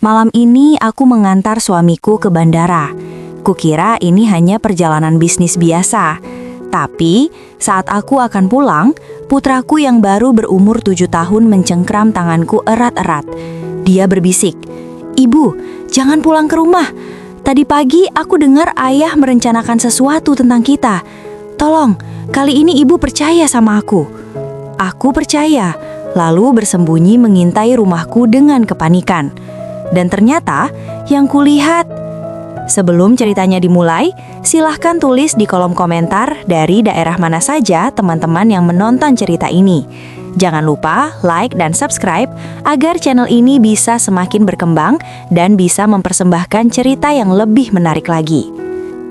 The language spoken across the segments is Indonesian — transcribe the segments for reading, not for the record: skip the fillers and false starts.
Malam ini aku mengantar suamiku ke bandara. Kukira ini hanya perjalanan bisnis biasa. Tapi saat aku akan pulang, putraku yang baru berumur 7 tahun mencengkram tanganku erat-erat. Dia berbisik, "Ibu, jangan pulang ke rumah. Tadi pagi aku dengar ayah merencanakan sesuatu tentang kita. Tolong, kali ini ibu percaya sama aku." Aku percaya, lalu bersembunyi mengintai rumahku dengan kepanikan. Dan ternyata yang kulihat... Sebelum ceritanya dimulai, silahkan tulis di kolom komentar dari daerah mana saja teman-teman yang menonton cerita ini. Jangan lupa like dan subscribe agar channel ini bisa semakin berkembang dan bisa mempersembahkan cerita yang lebih menarik lagi.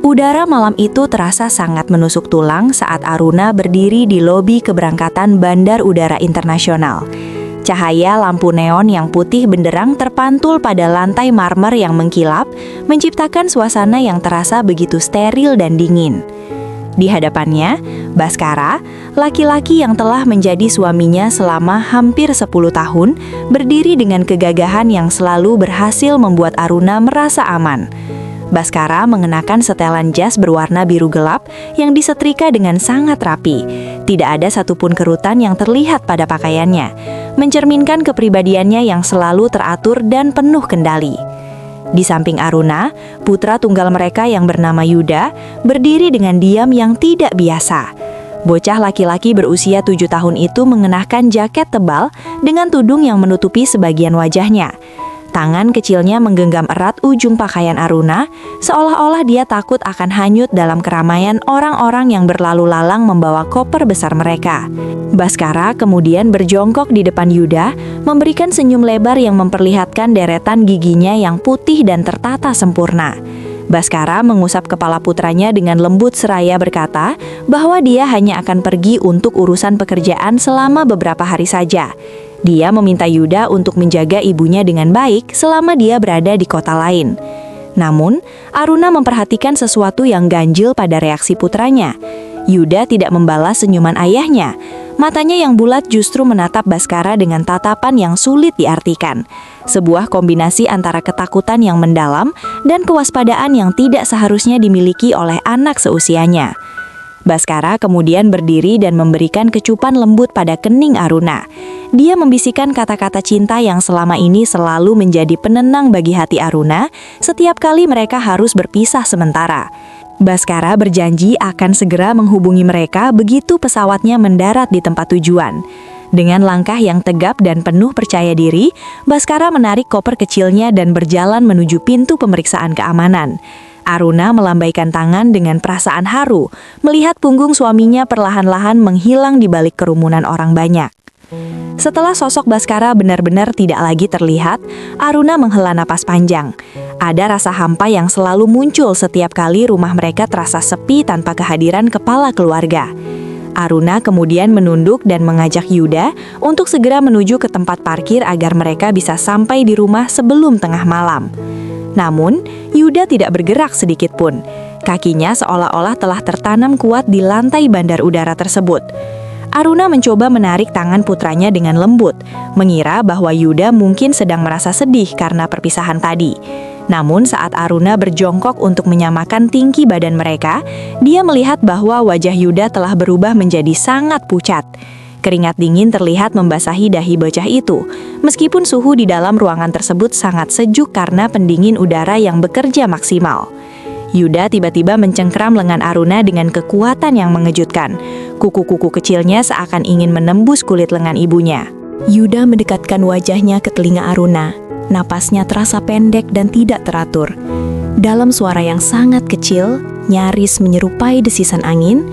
Udara malam itu terasa sangat menusuk tulang saat Aruna berdiri di lobi keberangkatan Bandar Udara Internasional. Cahaya lampu neon yang putih benderang terpantul pada lantai marmer yang mengkilap, menciptakan suasana yang terasa begitu steril dan dingin. Di hadapannya, Baskara, laki-laki yang telah menjadi suaminya selama hampir 10 tahun, berdiri dengan kegagahan yang selalu berhasil membuat Aruna merasa aman. Baskara mengenakan setelan jas berwarna biru gelap yang disetrika dengan sangat rapi. Tidak ada satupun kerutan yang terlihat pada pakaiannya, mencerminkan kepribadiannya yang selalu teratur dan penuh kendali. Di samping Aruna, putra tunggal mereka yang bernama Yuda berdiri dengan diam yang tidak biasa. Bocah laki-laki berusia 7 tahun itu mengenakan jaket tebal dengan tudung yang menutupi sebagian wajahnya. Tangan kecilnya menggenggam erat ujung pakaian Aruna, seolah-olah dia takut akan hanyut dalam keramaian orang-orang yang berlalu lalang membawa koper besar mereka. Baskara kemudian berjongkok di depan Yuda, memberikan senyum lebar yang memperlihatkan deretan giginya yang putih dan tertata sempurna. Baskara mengusap kepala putranya dengan lembut seraya berkata bahwa dia hanya akan pergi untuk urusan pekerjaan selama beberapa hari saja. Dia meminta Yuda untuk menjaga ibunya dengan baik selama dia berada di kota lain. Namun, Aruna memperhatikan sesuatu yang ganjil pada reaksi putranya. Yuda tidak membalas senyuman ayahnya. Matanya yang bulat justru menatap Baskara dengan tatapan yang sulit diartikan. Sebuah kombinasi antara ketakutan yang mendalam dan kewaspadaan yang tidak seharusnya dimiliki oleh anak seusianya. Baskara kemudian berdiri dan memberikan kecupan lembut pada kening Aruna. Dia membisikkan kata-kata cinta yang selama ini selalu menjadi penenang bagi hati Aruna setiap kali mereka harus berpisah sementara. Baskara berjanji akan segera menghubungi mereka begitu pesawatnya mendarat di tempat tujuan. Dengan langkah yang tegap dan penuh percaya diri, Baskara menarik koper kecilnya dan berjalan menuju pintu pemeriksaan keamanan. Aruna melambaikan tangan dengan perasaan haru, melihat punggung suaminya perlahan-lahan menghilang di balik kerumunan orang banyak. Setelah sosok Baskara benar-benar tidak lagi terlihat, Aruna menghela napas panjang. Ada rasa hampa yang selalu muncul setiap kali rumah mereka terasa sepi tanpa kehadiran kepala keluarga. Aruna kemudian menunduk dan mengajak Yuda untuk segera menuju ke tempat parkir agar mereka bisa sampai di rumah sebelum tengah malam. Namun, Yuda tidak bergerak sedikit pun. Kakinya seolah-olah telah tertanam kuat di lantai bandar udara tersebut. Aruna mencoba menarik tangan putranya dengan lembut, mengira bahwa Yuda mungkin sedang merasa sedih karena perpisahan tadi. Namun saat Aruna berjongkok untuk menyamakan tinggi badan mereka, dia melihat bahwa wajah Yuda telah berubah menjadi sangat pucat. Keringat dingin terlihat membasahi dahi bocah itu, meskipun suhu di dalam ruangan tersebut sangat sejuk karena pendingin udara yang bekerja maksimal. Yuda tiba-tiba mencengkram lengan Aruna dengan kekuatan yang mengejutkan. Kuku-kuku kecilnya seakan ingin menembus kulit lengan ibunya. Yuda mendekatkan wajahnya ke telinga Aruna. Napasnya terasa pendek dan tidak teratur. Dalam suara yang sangat kecil, nyaris menyerupai desisan angin,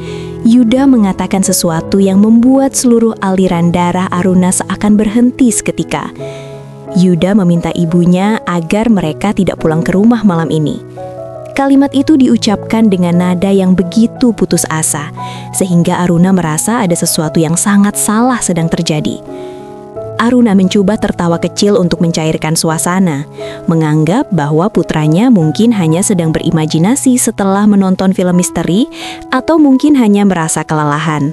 Yuda mengatakan sesuatu yang membuat seluruh aliran darah Aruna seakan berhenti seketika. Yuda meminta ibunya agar mereka tidak pulang ke rumah malam ini. Kalimat itu diucapkan dengan nada yang begitu putus asa, sehingga Aruna merasa ada sesuatu yang sangat salah sedang terjadi. Aruna mencoba tertawa kecil untuk mencairkan suasana, menganggap bahwa putranya mungkin hanya sedang berimajinasi setelah menonton film misteri, atau mungkin hanya merasa kelelahan.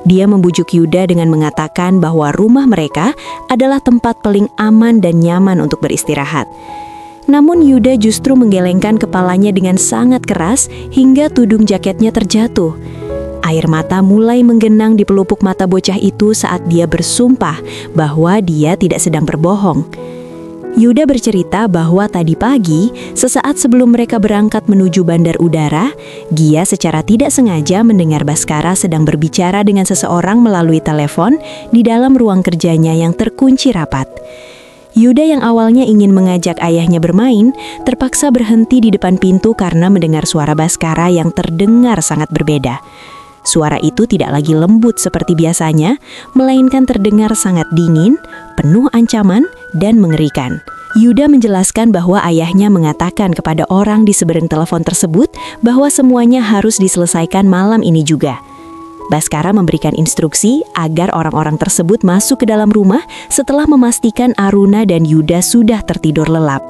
Dia membujuk Yuda dengan mengatakan bahwa rumah mereka adalah tempat paling aman dan nyaman untuk beristirahat. Namun Yuda justru menggelengkan kepalanya dengan sangat keras hingga tudung jaketnya terjatuh. Air mata mulai menggenang di pelupuk mata bocah itu saat dia bersumpah bahwa dia tidak sedang berbohong. Yuda bercerita bahwa tadi pagi, sesaat sebelum mereka berangkat menuju bandar udara, Gia secara tidak sengaja mendengar Baskara sedang berbicara dengan seseorang melalui telepon di dalam ruang kerjanya yang terkunci rapat. Yuda yang awalnya ingin mengajak ayahnya bermain, terpaksa berhenti di depan pintu karena mendengar suara Baskara yang terdengar sangat berbeda. Suara itu tidak lagi lembut seperti biasanya, melainkan terdengar sangat dingin, penuh ancaman, dan mengerikan. Yuda menjelaskan bahwa ayahnya mengatakan kepada orang di seberang telepon tersebut bahwa semuanya harus diselesaikan malam ini juga. Baskara memberikan instruksi agar orang-orang tersebut masuk ke dalam rumah setelah memastikan Aruna dan Yuda sudah tertidur lelap.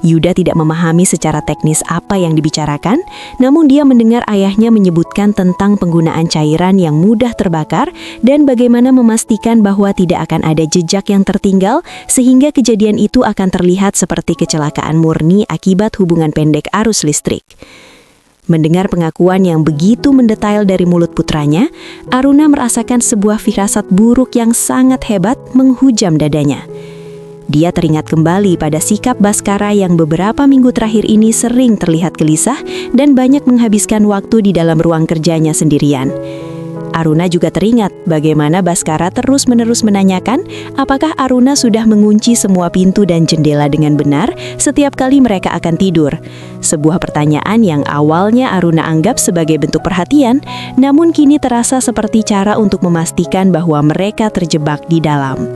Yuda tidak memahami secara teknis apa yang dibicarakan, namun dia mendengar ayahnya menyebutkan tentang penggunaan cairan yang mudah terbakar dan bagaimana memastikan bahwa tidak akan ada jejak yang tertinggal sehingga kejadian itu akan terlihat seperti kecelakaan murni akibat hubungan pendek arus listrik. Mendengar pengakuan yang begitu mendetail dari mulut putranya, Aruna merasakan sebuah firasat buruk yang sangat hebat menghujam dadanya. Dia teringat kembali pada sikap Baskara yang beberapa minggu terakhir ini sering terlihat gelisah dan banyak menghabiskan waktu di dalam ruang kerjanya sendirian. Aruna juga teringat bagaimana Baskara terus-menerus menanyakan apakah Aruna sudah mengunci semua pintu dan jendela dengan benar setiap kali mereka akan tidur. Sebuah pertanyaan yang awalnya Aruna anggap sebagai bentuk perhatian, namun kini terasa seperti cara untuk memastikan bahwa mereka terjebak di dalam.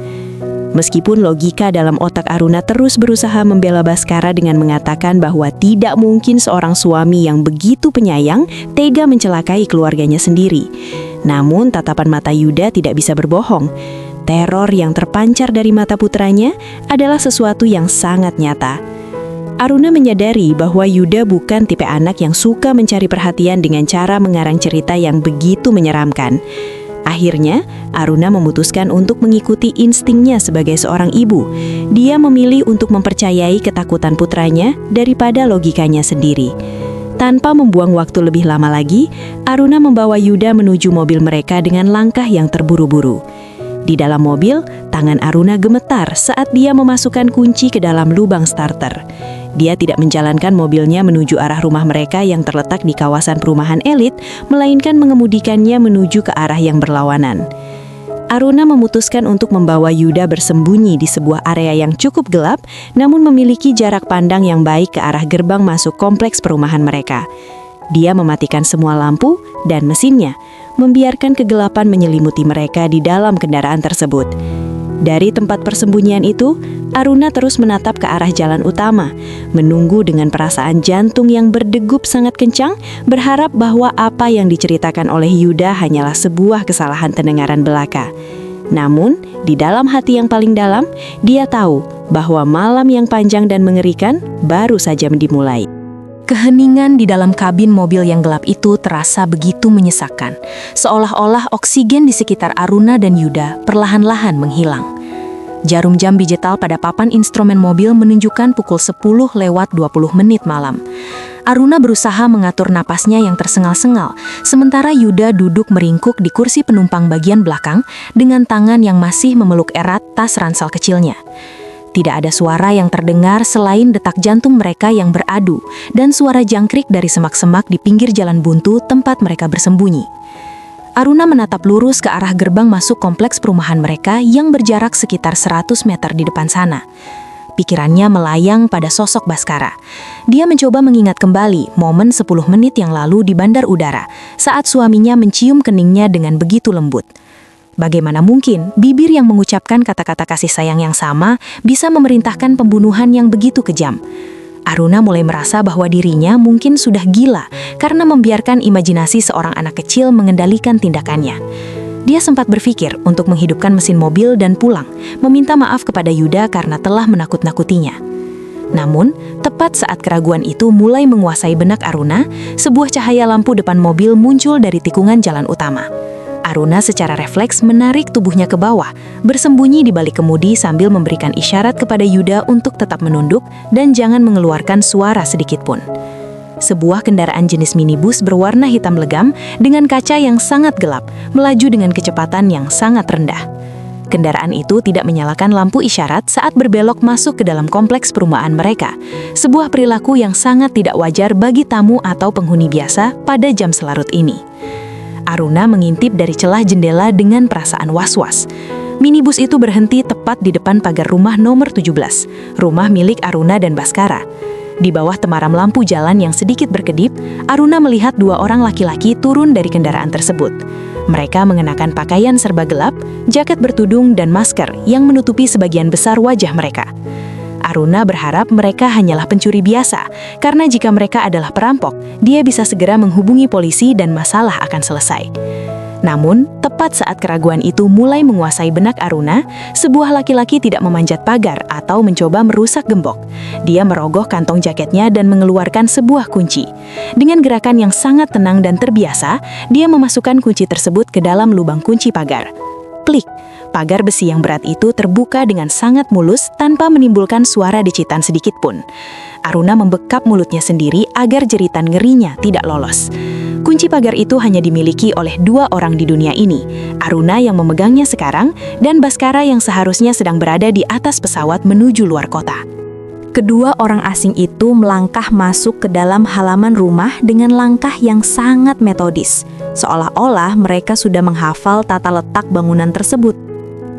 Meskipun logika dalam otak Aruna terus berusaha membela Baskara dengan mengatakan bahwa tidak mungkin seorang suami yang begitu penyayang tega mencelakai keluarganya sendiri. Namun tatapan mata Yuda tidak bisa berbohong. Teror yang terpancar dari mata putranya adalah sesuatu yang sangat nyata. Aruna menyadari bahwa Yuda bukan tipe anak yang suka mencari perhatian dengan cara mengarang cerita yang begitu menyeramkan. Akhirnya, Aruna memutuskan untuk mengikuti instingnya sebagai seorang ibu. Dia memilih untuk mempercayai ketakutan putranya daripada logikanya sendiri. Tanpa membuang waktu lebih lama lagi, Aruna membawa Yuda menuju mobil mereka dengan langkah yang terburu-buru. Di dalam mobil, tangan Aruna gemetar saat dia memasukkan kunci ke dalam lubang starter. Dia tidak menjalankan mobilnya menuju arah rumah mereka yang terletak di kawasan perumahan elit, melainkan mengemudikannya menuju ke arah yang berlawanan. Aruna memutuskan untuk membawa Yuda bersembunyi di sebuah area yang cukup gelap, namun memiliki jarak pandang yang baik ke arah gerbang masuk kompleks perumahan mereka. Dia mematikan semua lampu dan mesinnya, membiarkan kegelapan menyelimuti mereka di dalam kendaraan tersebut. Dari tempat persembunyian itu, Aruna terus menatap ke arah jalan utama, menunggu dengan perasaan jantung yang berdegup sangat kencang, berharap bahwa apa yang diceritakan oleh Yuda hanyalah sebuah kesalahan pendengaran belaka. Namun, di dalam hati yang paling dalam, dia tahu bahwa malam yang panjang dan mengerikan baru saja dimulai. Keheningan di dalam kabin mobil yang gelap itu terasa begitu menyesakan, seolah-olah oksigen di sekitar Aruna dan Yuda perlahan-lahan menghilang. Jarum jam digital pada papan instrumen mobil menunjukkan pukul 10:20 malam. Aruna berusaha mengatur napasnya yang tersengal-sengal, sementara Yuda duduk meringkuk di kursi penumpang bagian belakang dengan tangan yang masih memeluk erat tas ransel kecilnya. Tidak ada suara yang terdengar selain detak jantung mereka yang beradu dan suara jangkrik dari semak-semak di pinggir jalan buntu tempat mereka bersembunyi. Aruna menatap lurus ke arah gerbang masuk kompleks perumahan mereka yang berjarak sekitar 100 meter di depan sana. Pikirannya melayang pada sosok Baskara. Dia mencoba mengingat kembali momen 10 menit yang lalu di bandar udara saat suaminya mencium keningnya dengan begitu lembut. Bagaimana mungkin bibir yang mengucapkan kata-kata kasih sayang yang sama bisa memerintahkan pembunuhan yang begitu kejam? Aruna mulai merasa bahwa dirinya mungkin sudah gila karena membiarkan imajinasi seorang anak kecil mengendalikan tindakannya. Dia sempat berpikir untuk menghidupkan mesin mobil dan pulang, meminta maaf kepada Yuda karena telah menakut-nakutinya. Namun, tepat saat keraguan itu mulai menguasai benak Aruna, sebuah cahaya lampu depan mobil muncul dari tikungan jalan utama. Aruna secara refleks menarik tubuhnya ke bawah, bersembunyi di balik kemudi sambil memberikan isyarat kepada Yuda untuk tetap menunduk dan jangan mengeluarkan suara sedikit pun. Sebuah kendaraan jenis minibus berwarna hitam legam dengan kaca yang sangat gelap, melaju dengan kecepatan yang sangat rendah. Kendaraan itu tidak menyalakan lampu isyarat saat berbelok masuk ke dalam kompleks perumahan mereka, sebuah perilaku yang sangat tidak wajar bagi tamu atau penghuni biasa pada jam selarut ini. Aruna mengintip dari celah jendela dengan perasaan was-was. Minibus itu berhenti tepat di depan pagar rumah nomor 17, rumah milik Aruna dan Baskara. Di bawah temaram lampu jalan yang sedikit berkedip, Aruna melihat dua orang laki-laki turun dari kendaraan tersebut. Mereka mengenakan pakaian serba gelap, jaket bertudung dan masker yang menutupi sebagian besar wajah mereka. Aruna berharap mereka hanyalah pencuri biasa, karena jika mereka adalah perampok, dia bisa segera menghubungi polisi dan masalah akan selesai. Namun, tepat saat keraguan itu mulai menguasai benak Aruna, sebuah laki-laki tidak memanjat pagar atau mencoba merusak gembok. Dia merogoh kantong jaketnya dan mengeluarkan sebuah kunci. Dengan gerakan yang sangat tenang dan terbiasa, dia memasukkan kunci tersebut ke dalam lubang kunci pagar. Klik! Pagar besi yang berat itu terbuka dengan sangat mulus tanpa menimbulkan suara decitan sedikit pun. Aruna membekap mulutnya sendiri agar jeritan ngerinya tidak lolos. Kunci pagar itu hanya dimiliki oleh dua orang di dunia ini, Aruna yang memegangnya sekarang dan Baskara yang seharusnya sedang berada di atas pesawat menuju luar kota. Kedua orang asing itu melangkah masuk ke dalam halaman rumah dengan langkah yang sangat metodis, seolah-olah mereka sudah menghafal tata letak bangunan tersebut.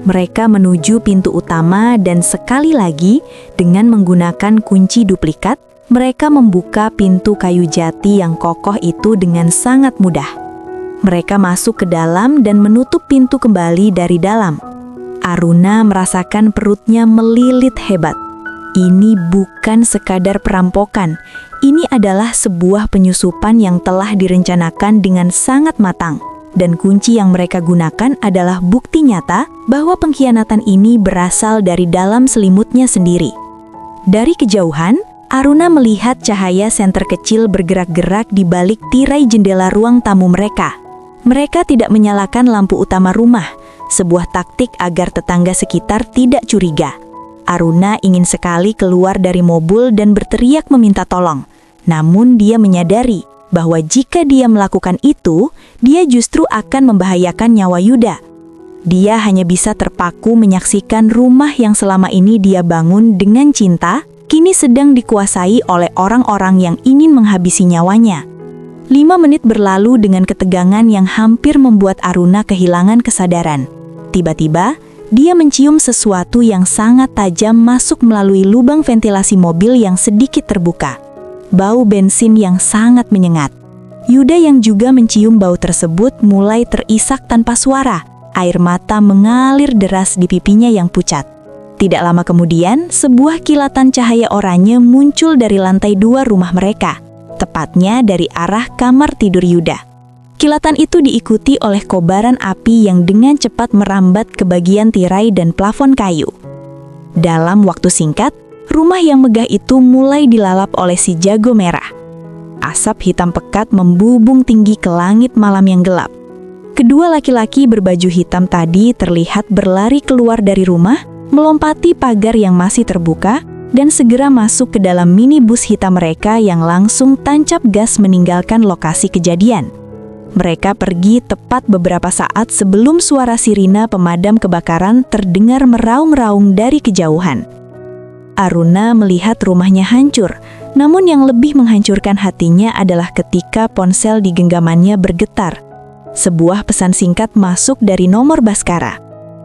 Mereka menuju pintu utama dan sekali lagi, dengan menggunakan kunci duplikat, mereka membuka pintu kayu jati yang kokoh itu dengan sangat mudah. Mereka masuk ke dalam dan menutup pintu kembali dari dalam. Aruna merasakan perutnya melilit hebat. Ini bukan sekadar perampokan, ini adalah sebuah penyusupan yang telah direncanakan dengan sangat matang. Dan kunci yang mereka gunakan adalah bukti nyata bahwa pengkhianatan ini berasal dari dalam selimutnya sendiri. Dari kejauhan, Aruna melihat cahaya senter kecil bergerak-gerak di balik tirai jendela ruang tamu mereka. Mereka tidak menyalakan lampu utama rumah, sebuah taktik agar tetangga sekitar tidak curiga. Aruna ingin sekali keluar dari mobil dan berteriak meminta tolong. Namun dia menyadari bahwa jika dia melakukan itu, dia justru akan membahayakan nyawa Yuda. Dia hanya bisa terpaku menyaksikan rumah yang selama ini dia bangun dengan cinta, kini sedang dikuasai oleh orang-orang yang ingin menghabisi nyawanya. 5 menit berlalu dengan ketegangan yang hampir membuat Aruna kehilangan kesadaran. Tiba-tiba, dia mencium sesuatu yang sangat tajam masuk melalui lubang ventilasi mobil yang sedikit terbuka. Bau bensin yang sangat menyengat. Yuda yang juga mencium bau tersebut mulai terisak tanpa suara. Air mata mengalir deras di pipinya yang pucat. Tidak lama kemudian, sebuah kilatan cahaya oranye muncul dari lantai 2 rumah mereka, tepatnya dari arah kamar tidur Yuda. Kilatan itu diikuti oleh kobaran api yang dengan cepat merambat ke bagian tirai dan plafon kayu. Dalam waktu singkat, rumah yang megah itu mulai dilalap oleh si jago merah. Asap hitam pekat membubung tinggi ke langit malam yang gelap. Kedua laki-laki berbaju hitam tadi terlihat berlari keluar dari rumah, melompati pagar yang masih terbuka, dan segera masuk ke dalam minibus hitam mereka yang langsung tancap gas meninggalkan lokasi kejadian. Mereka pergi tepat beberapa saat sebelum suara sirina pemadam kebakaran terdengar meraung-raung dari kejauhan. Aruna melihat rumahnya hancur, namun yang lebih menghancurkan hatinya adalah ketika ponsel di genggamannya bergetar. Sebuah pesan singkat masuk dari nomor Baskara.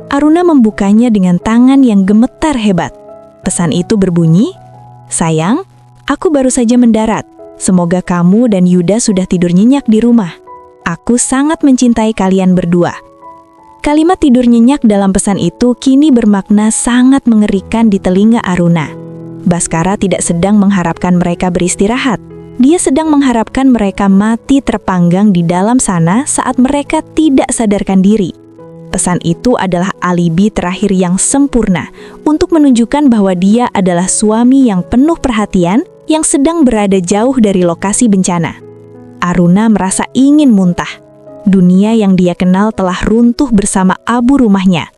Aruna membukanya dengan tangan yang gemetar hebat. Pesan itu berbunyi, "Sayang, aku baru saja mendarat. Semoga kamu dan Yuda sudah tidur nyenyak di rumah. Aku sangat mencintai kalian berdua." Kalimat tidur nyenyak dalam pesan itu kini bermakna sangat mengerikan di telinga Aruna. Baskara tidak sedang mengharapkan mereka beristirahat. Dia sedang mengharapkan mereka mati terpanggang di dalam sana saat mereka tidak sadarkan diri. Pesan itu adalah alibi terakhir yang sempurna untuk menunjukkan bahwa dia adalah suami yang penuh perhatian yang sedang berada jauh dari lokasi bencana. Aruna merasa ingin muntah. dunia yang dia kenal telah runtuh bersama abu rumahnya.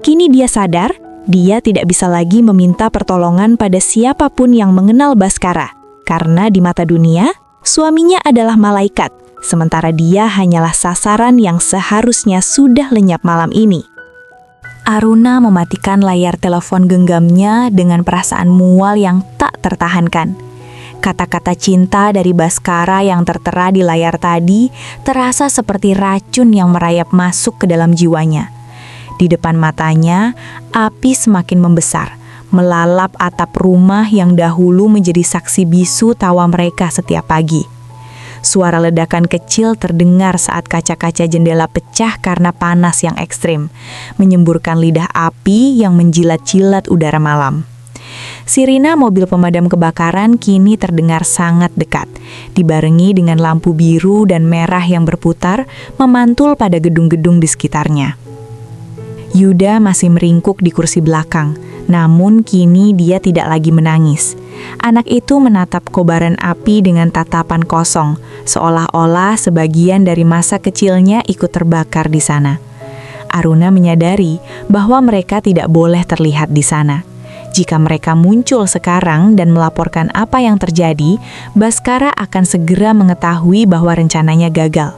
Kini dia sadar, dia tidak bisa lagi meminta pertolongan pada siapapun yang mengenal Bhaskara, karena di mata dunia, suaminya adalah malaikat, sementara dia hanyalah sasaran yang seharusnya sudah lenyap malam ini. Aruna mematikan layar telepon genggamnya dengan perasaan mual yang tak tertahankan. Kata-kata cinta dari Bhaskara yang tertera di layar tadi terasa seperti racun yang merayap masuk ke dalam jiwanya. Di depan matanya, api semakin membesar, melalap atap rumah yang dahulu menjadi saksi bisu tawa mereka setiap pagi. Suara ledakan kecil terdengar saat kaca-kaca jendela pecah karena panas yang ekstrim, menyemburkan lidah api yang menjilat-jilat udara malam. Sirina mobil pemadam kebakaran kini terdengar sangat dekat, dibarengi dengan lampu biru dan merah yang berputar, memantul pada gedung-gedung di sekitarnya. Yuda masih meringkuk di kursi belakang, namun kini dia tidak lagi menangis. Anak itu menatap kobaran api dengan tatapan kosong, seolah-olah sebagian dari masa kecilnya ikut terbakar di sana. Aruna menyadari bahwa mereka tidak boleh terlihat di sana. Jika mereka muncul sekarang dan melaporkan apa yang terjadi, Bhaskara akan segera mengetahui bahwa rencananya gagal.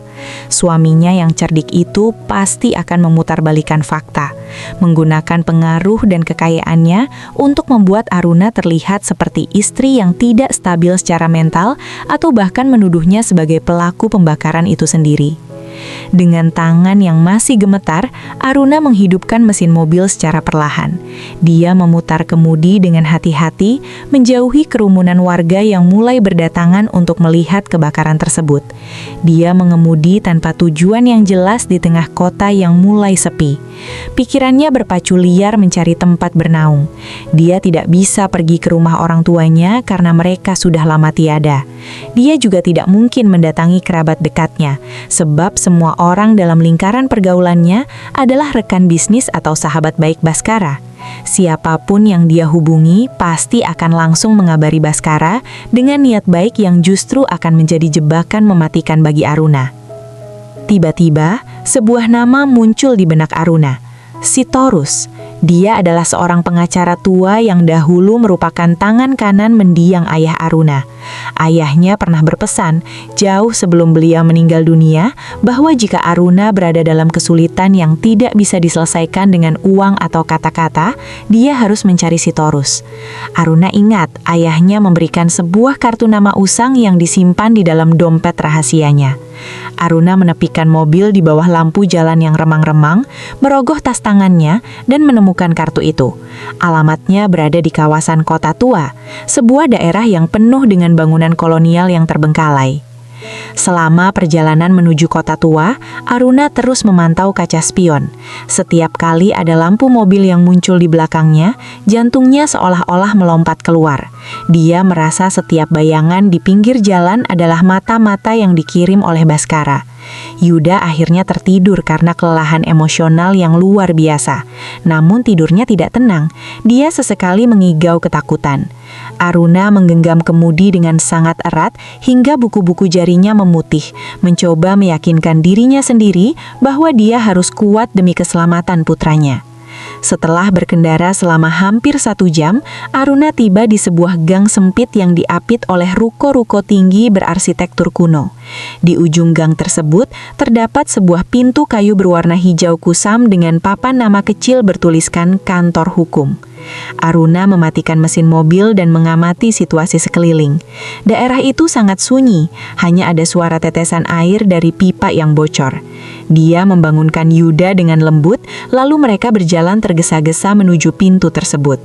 Suaminya yang cerdik itu pasti akan memutarbalikkan fakta, menggunakan pengaruh dan kekayaannya untuk membuat Aruna terlihat seperti istri yang tidak stabil secara mental atau bahkan menuduhnya sebagai pelaku pembakaran itu sendiri. Dengan tangan yang masih gemetar, Aruna menghidupkan mesin mobil secara perlahan. Dia memutar kemudi dengan hati-hati, menjauhi kerumunan warga yang mulai berdatangan untuk melihat kebakaran tersebut. Dia mengemudi tanpa tujuan yang jelas di tengah kota yang mulai sepi. Pikirannya berpacu liar mencari tempat bernaung. Dia tidak bisa pergi ke rumah orang tuanya karena mereka sudah lama tiada. Dia juga tidak mungkin mendatangi kerabat dekatnya, sebab semua orang dalam lingkaran pergaulannya adalah rekan bisnis atau sahabat baik Bhaskara. Siapapun yang dia hubungi pasti akan langsung mengabari Bhaskara dengan niat baik yang justru akan menjadi jebakan mematikan bagi Aruna. Tiba-tiba, sebuah nama muncul di benak Aruna, Sitorus. Dia adalah seorang pengacara tua yang dahulu merupakan tangan kanan mendiang ayah Aruna. Ayahnya pernah berpesan, jauh sebelum beliau meninggal dunia, bahwa jika Aruna berada dalam kesulitan yang tidak bisa diselesaikan dengan uang atau kata-kata, dia harus mencari Sitorus. Aruna ingat ayahnya memberikan sebuah kartu nama usang yang disimpan di dalam dompet rahasianya. Aruna menepikan mobil di bawah lampu jalan yang remang-remang, merogoh tas tangannya, dan menemukan kartu itu. Alamatnya berada di kawasan Kota Tua, sebuah daerah yang penuh dengan bangunan kolonial yang terbengkalai. Selama perjalanan menuju Kota Tua, Aruna terus memantau kaca spion. Setiap kali ada lampu mobil yang muncul di belakangnya, jantungnya seolah-olah melompat keluar. Dia merasa setiap bayangan di pinggir jalan adalah mata-mata yang dikirim oleh Bhaskara. Yuda akhirnya tertidur karena kelelahan emosional yang luar biasa. Namun tidurnya tidak tenang, dia sesekali mengigau ketakutan. Aruna menggenggam kemudi dengan sangat erat hingga buku-buku jarinya memutih, mencoba meyakinkan dirinya sendiri bahwa dia harus kuat demi keselamatan putranya. Setelah berkendara selama hampir 1 jam, Aruna tiba di sebuah gang sempit yang diapit oleh ruko-ruko tinggi berarsitektur kuno. Di ujung gang tersebut, terdapat sebuah pintu kayu berwarna hijau kusam dengan papan nama kecil bertuliskan Kantor Hukum. Aruna mematikan mesin mobil dan mengamati situasi sekeliling. Daerah itu sangat sunyi, hanya ada suara tetesan air dari pipa yang bocor. Dia membangunkan Yuda dengan lembut, lalu mereka berjalan tergesa-gesa menuju pintu tersebut.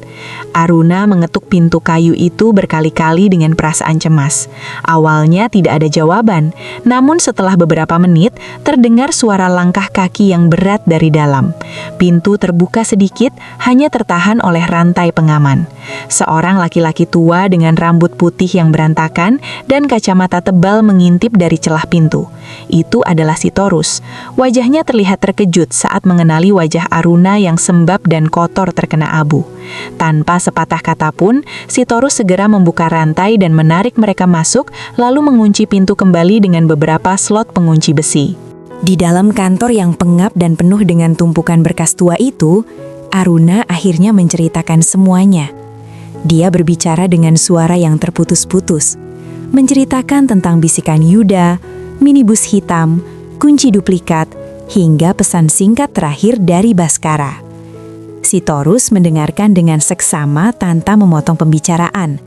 Aruna mengetuk pintu kayu itu berkali-kali dengan perasaan cemas. Awalnya tidak ada jawaban, namun setelah beberapa menit, terdengar suara langkah kaki yang berat dari dalam. Pintu terbuka sedikit, hanya tertahan oleh rantai pengaman. Seorang laki-laki tua dengan rambut putih yang berantakan dan kacamata tebal mengintip dari celah pintu. Itu adalah Sitorus. Wajahnya terlihat terkejut saat mengenali wajah Aruna yang sembab dan kotor terkena abu. Tanpa sepatah kata pun, Sitorus segera membuka rantai dan menarik mereka masuk, lalu mengunci pintu kembali dengan beberapa slot pengunci besi. Di dalam kantor yang pengap dan penuh dengan tumpukan berkas tua itu, Aruna akhirnya menceritakan semuanya. Dia berbicara dengan suara yang terputus-putus, menceritakan tentang bisikan Yuda, minibus hitam, kunci duplikat, hingga pesan singkat terakhir dari Baskara. Sitorus mendengarkan dengan seksama tanpa memotong pembicaraan.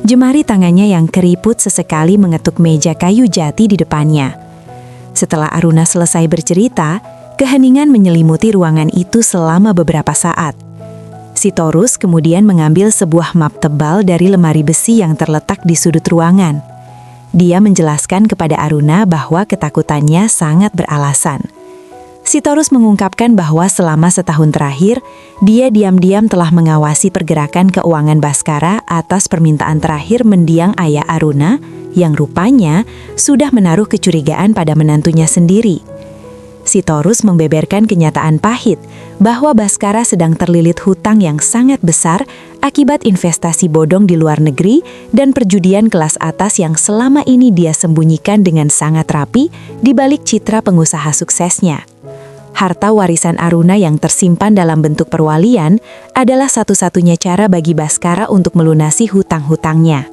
Jemari tangannya yang keriput sesekali mengetuk meja kayu jati di depannya. Setelah Aruna selesai bercerita, keheningan menyelimuti ruangan itu selama beberapa saat. Sitorus kemudian mengambil sebuah map tebal dari lemari besi yang terletak di sudut ruangan. Dia menjelaskan kepada Aruna bahwa ketakutannya sangat beralasan. Sitorus mengungkapkan bahwa selama setahun terakhir, dia diam-diam telah mengawasi pergerakan keuangan Baskara atas permintaan terakhir mendiang ayah Aruna, yang rupanya sudah menaruh kecurigaan pada menantunya sendiri. Sitorus membeberkan kenyataan pahit bahwa Baskara sedang terlilit hutang yang sangat besar akibat investasi bodong di luar negeri dan perjudian kelas atas yang selama ini dia sembunyikan dengan sangat rapi di balik citra pengusaha suksesnya. Harta warisan Aruna yang tersimpan dalam bentuk perwalian adalah satu-satunya cara bagi Baskara untuk melunasi hutang-hutangnya.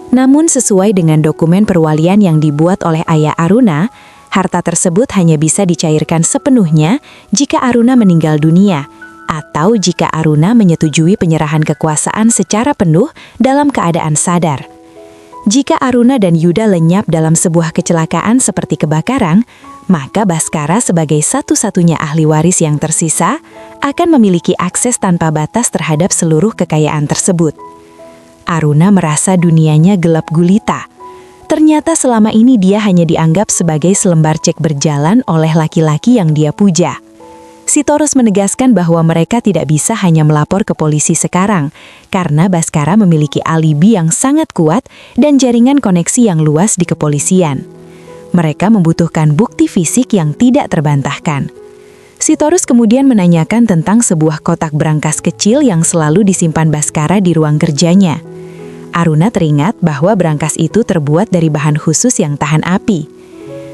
Namun sesuai dengan dokumen perwalian yang dibuat oleh ayah Aruna, harta tersebut hanya bisa dicairkan sepenuhnya jika Aruna meninggal dunia, atau jika Aruna menyetujui penyerahan kekuasaan secara penuh dalam keadaan sadar. Jika Aruna dan Yuda lenyap dalam sebuah kecelakaan seperti kebakaran, maka Baskara sebagai satu-satunya ahli waris yang tersisa akan memiliki akses tanpa batas terhadap seluruh kekayaan tersebut. Aruna merasa dunianya gelap gulita. Ternyata selama ini dia hanya dianggap sebagai selembar cek berjalan oleh laki-laki yang dia puja. Sitorus menegaskan bahwa mereka tidak bisa hanya melapor ke polisi sekarang, karena Baskara memiliki alibi yang sangat kuat dan jaringan koneksi yang luas di kepolisian. Mereka membutuhkan bukti fisik yang tidak terbantahkan. Sitorus kemudian menanyakan tentang sebuah kotak berangkas kecil yang selalu disimpan Baskara di ruang kerjanya. Aruna teringat bahwa berangkas itu terbuat dari bahan khusus yang tahan api.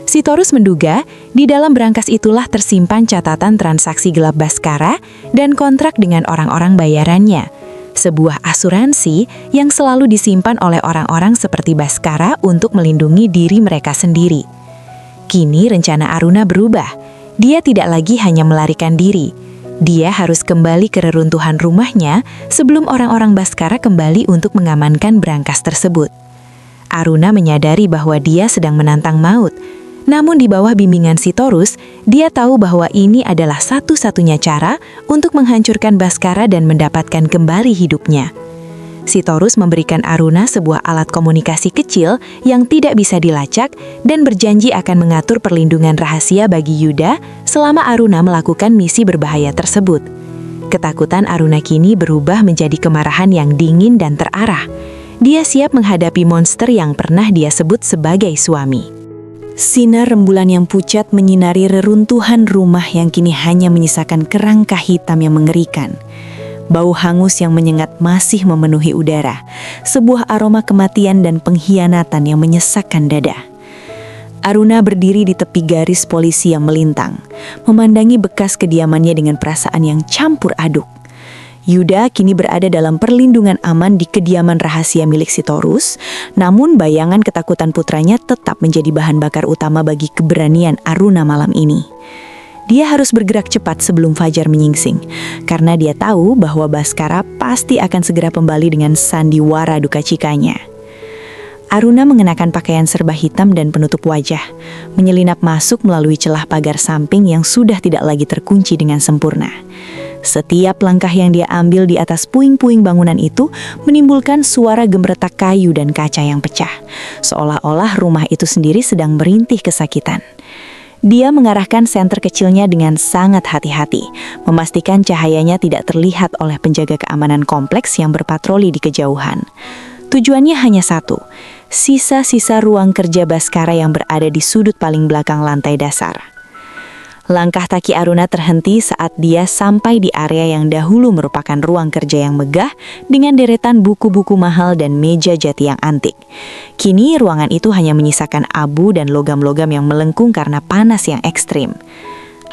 Sitorus menduga di dalam berangkas itulah tersimpan catatan transaksi gelap Baskara dan kontrak dengan orang-orang bayarannya, sebuah asuransi yang selalu disimpan oleh orang-orang seperti Baskara untuk melindungi diri mereka sendiri. Kini rencana Aruna berubah. Dia tidak lagi hanya melarikan diri. Dia harus kembali ke reruntuhan rumahnya sebelum orang-orang Baskara kembali untuk mengamankan berangkas tersebut. Aruna menyadari bahwa dia sedang menantang maut. Namun di bawah bimbingan Sitorus, dia tahu bahwa ini adalah satu-satunya cara untuk menghancurkan Baskara dan mendapatkan kembali hidupnya. Sitorus memberikan Aruna sebuah alat komunikasi kecil yang tidak bisa dilacak dan berjanji akan mengatur perlindungan rahasia bagi Yuda selama Aruna melakukan misi berbahaya tersebut. Ketakutan Aruna kini berubah menjadi kemarahan yang dingin dan terarah. Dia siap menghadapi monster yang pernah dia sebut sebagai suami. Sinar rembulan yang pucat menyinari reruntuhan rumah yang kini hanya menyisakan kerangka hitam yang mengerikan. Bau hangus yang menyengat masih memenuhi udara, sebuah aroma kematian dan pengkhianatan yang menyesakkan dada. Aruna berdiri di tepi garis polisi yang melintang, memandangi bekas kediamannya dengan perasaan yang campur aduk. Yuda kini berada dalam perlindungan aman di kediaman rahasia milik Sitorus, namun bayangan ketakutan putranya tetap menjadi bahan bakar utama bagi keberanian Aruna malam ini. Dia harus bergerak cepat sebelum fajar menyingsing, karena dia tahu bahwa Baskara pasti akan segera kembali dengan sandiwara duka cikanya. Aruna mengenakan pakaian serba hitam dan penutup wajah, menyelinap masuk melalui celah pagar samping yang sudah tidak lagi terkunci dengan sempurna. Setiap langkah yang dia ambil di atas puing-puing bangunan itu menimbulkan suara gemeretak kayu dan kaca yang pecah, seolah-olah rumah itu sendiri sedang merintih kesakitan. Dia mengarahkan senter kecilnya dengan sangat hati-hati, memastikan cahayanya tidak terlihat oleh penjaga keamanan kompleks yang berpatroli di kejauhan. Tujuannya hanya satu, sisa-sisa ruang kerja Baskara yang berada di sudut paling belakang lantai dasar. Langkah kaki Aruna terhenti saat dia sampai di area yang dahulu merupakan ruang kerja yang megah dengan deretan buku-buku mahal dan meja jati yang antik. Kini ruangan itu hanya menyisakan abu dan logam-logam yang melengkung karena panas yang ekstrim.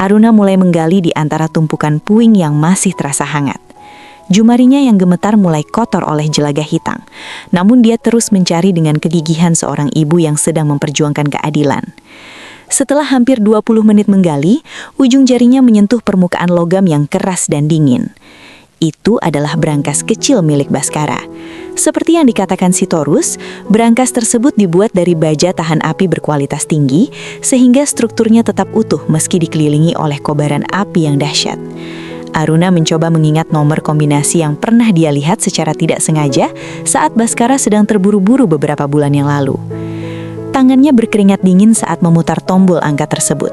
Aruna mulai menggali di antara tumpukan puing yang masih terasa hangat. Jumarinya yang gemetar mulai kotor oleh jelaga hitam. Namun dia terus mencari dengan kegigihan seorang ibu yang sedang memperjuangkan keadilan. Setelah hampir 20 menit menggali, ujung jarinya menyentuh permukaan logam yang keras dan dingin. Itu adalah brankas kecil milik Baskara. Seperti yang dikatakan Sitorus, brankas tersebut dibuat dari baja tahan api berkualitas tinggi, sehingga strukturnya tetap utuh meski dikelilingi oleh kobaran api yang dahsyat. Aruna mencoba mengingat nomor kombinasi yang pernah dia lihat secara tidak sengaja saat Baskara sedang terburu-buru beberapa bulan yang lalu. Tangannya berkeringat dingin saat memutar tombol angka tersebut.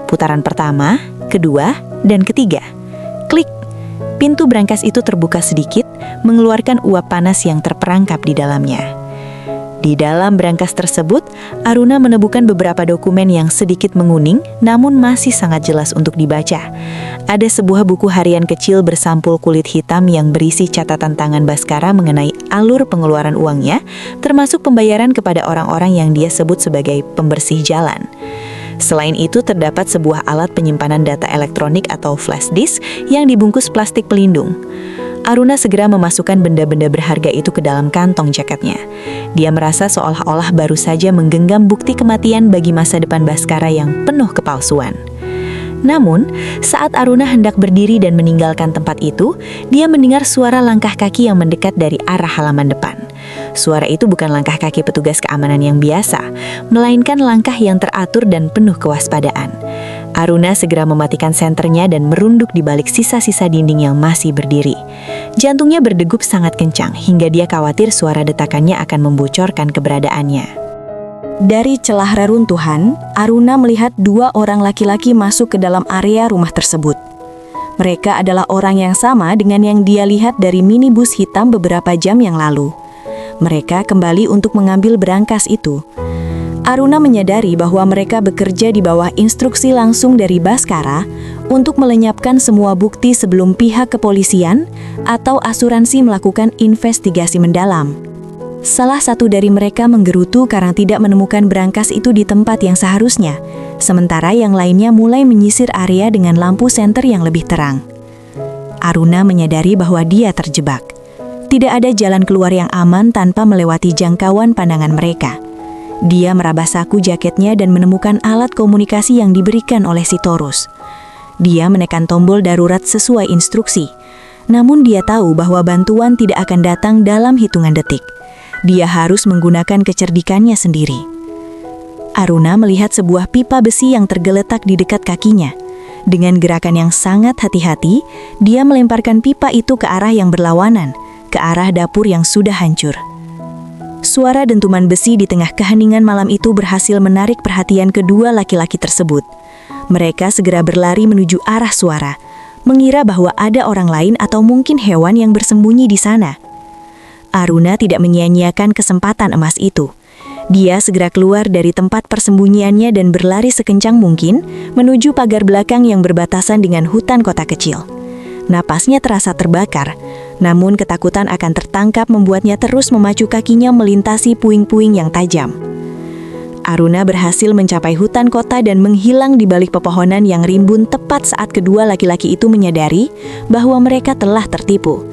Putaran pertama, kedua, dan ketiga. Klik! Pintu brankas itu terbuka sedikit, mengeluarkan uap panas yang terperangkap di dalamnya. Di dalam brankas tersebut, Aruna menemukan beberapa dokumen yang sedikit menguning, namun masih sangat jelas untuk dibaca. Ada sebuah buku harian kecil bersampul kulit hitam yang berisi catatan tangan Baskara mengenai alur pengeluaran uangnya, termasuk pembayaran kepada orang-orang yang dia sebut sebagai pembersih jalan. Selain itu, terdapat sebuah alat penyimpanan data elektronik atau flash disk yang dibungkus plastik pelindung. Aruna segera memasukkan benda-benda berharga itu ke dalam kantong jaketnya. Dia merasa seolah-olah baru saja menggenggam bukti kematian bagi masa depan Baskara yang penuh kepalsuan. Namun, saat Aruna hendak berdiri dan meninggalkan tempat itu, dia mendengar suara langkah kaki yang mendekat dari arah halaman depan. Suara itu bukan langkah kaki petugas keamanan yang biasa, melainkan langkah yang teratur dan penuh kewaspadaan. Aruna segera mematikan senternya dan merunduk di balik sisa-sisa dinding yang masih berdiri. Jantungnya berdegup sangat kencang hingga dia khawatir suara detakannya akan membocorkan keberadaannya. Dari celah reruntuhan, Aruna melihat 2 orang laki-laki masuk ke dalam area rumah tersebut. Mereka adalah orang yang sama dengan yang dia lihat dari minibus hitam beberapa jam yang lalu. Mereka kembali untuk mengambil brankas itu. Aruna menyadari bahwa mereka bekerja di bawah instruksi langsung dari Baskara untuk melenyapkan semua bukti sebelum pihak kepolisian atau asuransi melakukan investigasi mendalam. Salah satu dari mereka menggerutu karena tidak menemukan brankas itu di tempat yang seharusnya, sementara yang lainnya mulai menyisir area dengan lampu senter yang lebih terang. Aruna menyadari bahwa dia terjebak. Tidak ada jalan keluar yang aman tanpa melewati jangkauan pandangan mereka. Dia meraba saku jaketnya dan menemukan alat komunikasi yang diberikan oleh Sitorus. Dia menekan tombol darurat sesuai instruksi. Namun dia tahu bahwa bantuan tidak akan datang dalam hitungan detik. Dia harus menggunakan kecerdikannya sendiri. Aruna melihat sebuah pipa besi yang tergeletak di dekat kakinya. Dengan gerakan yang sangat hati-hati, dia melemparkan pipa itu ke arah yang berlawanan, ke arah dapur yang sudah hancur. Suara dentuman besi di tengah keheningan malam itu berhasil menarik perhatian kedua laki-laki tersebut. Mereka segera berlari menuju arah suara, mengira bahwa ada orang lain atau mungkin hewan yang bersembunyi di sana. Aruna tidak menyia-nyiakan kesempatan emas itu. Dia segera keluar dari tempat persembunyiannya dan berlari sekencang mungkin menuju pagar belakang yang berbatasan dengan hutan kota kecil. Napasnya terasa terbakar, namun ketakutan akan tertangkap membuatnya terus memacu kakinya melintasi puing-puing yang tajam. Aruna berhasil mencapai hutan kota dan menghilang di balik pepohonan yang rimbun tepat saat kedua laki-laki itu menyadari bahwa mereka telah tertipu.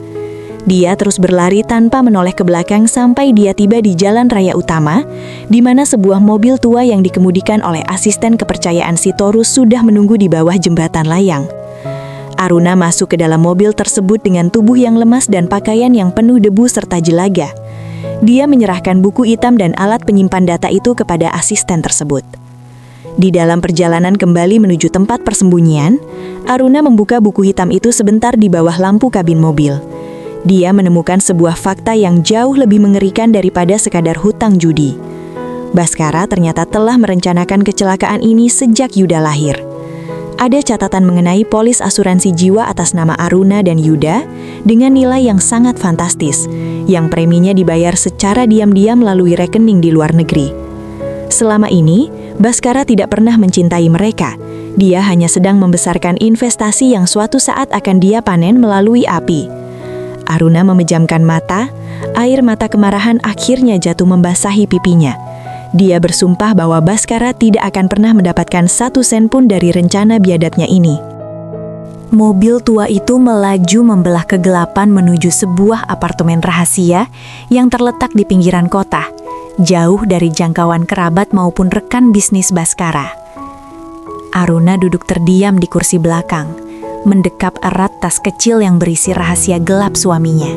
Dia terus berlari tanpa menoleh ke belakang sampai dia tiba di jalan raya utama, di mana sebuah mobil tua yang dikemudikan oleh asisten kepercayaan Sitorus sudah menunggu di bawah jembatan layang. Aruna masuk ke dalam mobil tersebut dengan tubuh yang lemas dan pakaian yang penuh debu serta jelaga. Dia menyerahkan buku hitam dan alat penyimpan data itu kepada asisten tersebut. Di dalam perjalanan kembali menuju tempat persembunyian, Aruna membuka buku hitam itu sebentar di bawah lampu kabin mobil. Dia menemukan sebuah fakta yang jauh lebih mengerikan daripada sekadar hutang judi. Baskara ternyata telah merencanakan kecelakaan ini sejak Yuda lahir. Ada catatan mengenai polis asuransi jiwa atas nama Aruna dan Yuda dengan nilai yang sangat fantastis, yang preminya dibayar secara diam-diam melalui rekening di luar negeri. Selama ini, Baskara tidak pernah mencintai mereka. Dia hanya sedang membesarkan investasi yang suatu saat akan dia panen melalui api. Aruna memejamkan mata, air mata kemarahan akhirnya jatuh membasahi pipinya. Dia bersumpah bahwa Baskara tidak akan pernah mendapatkan 1 sen pun dari rencana biadabnya ini. Mobil tua itu melaju membelah kegelapan menuju sebuah apartemen rahasia yang terletak di pinggiran kota, jauh dari jangkauan kerabat maupun rekan bisnis Baskara. Aruna duduk terdiam di kursi belakang, mendekap erat tas kecil yang berisi rahasia gelap suaminya.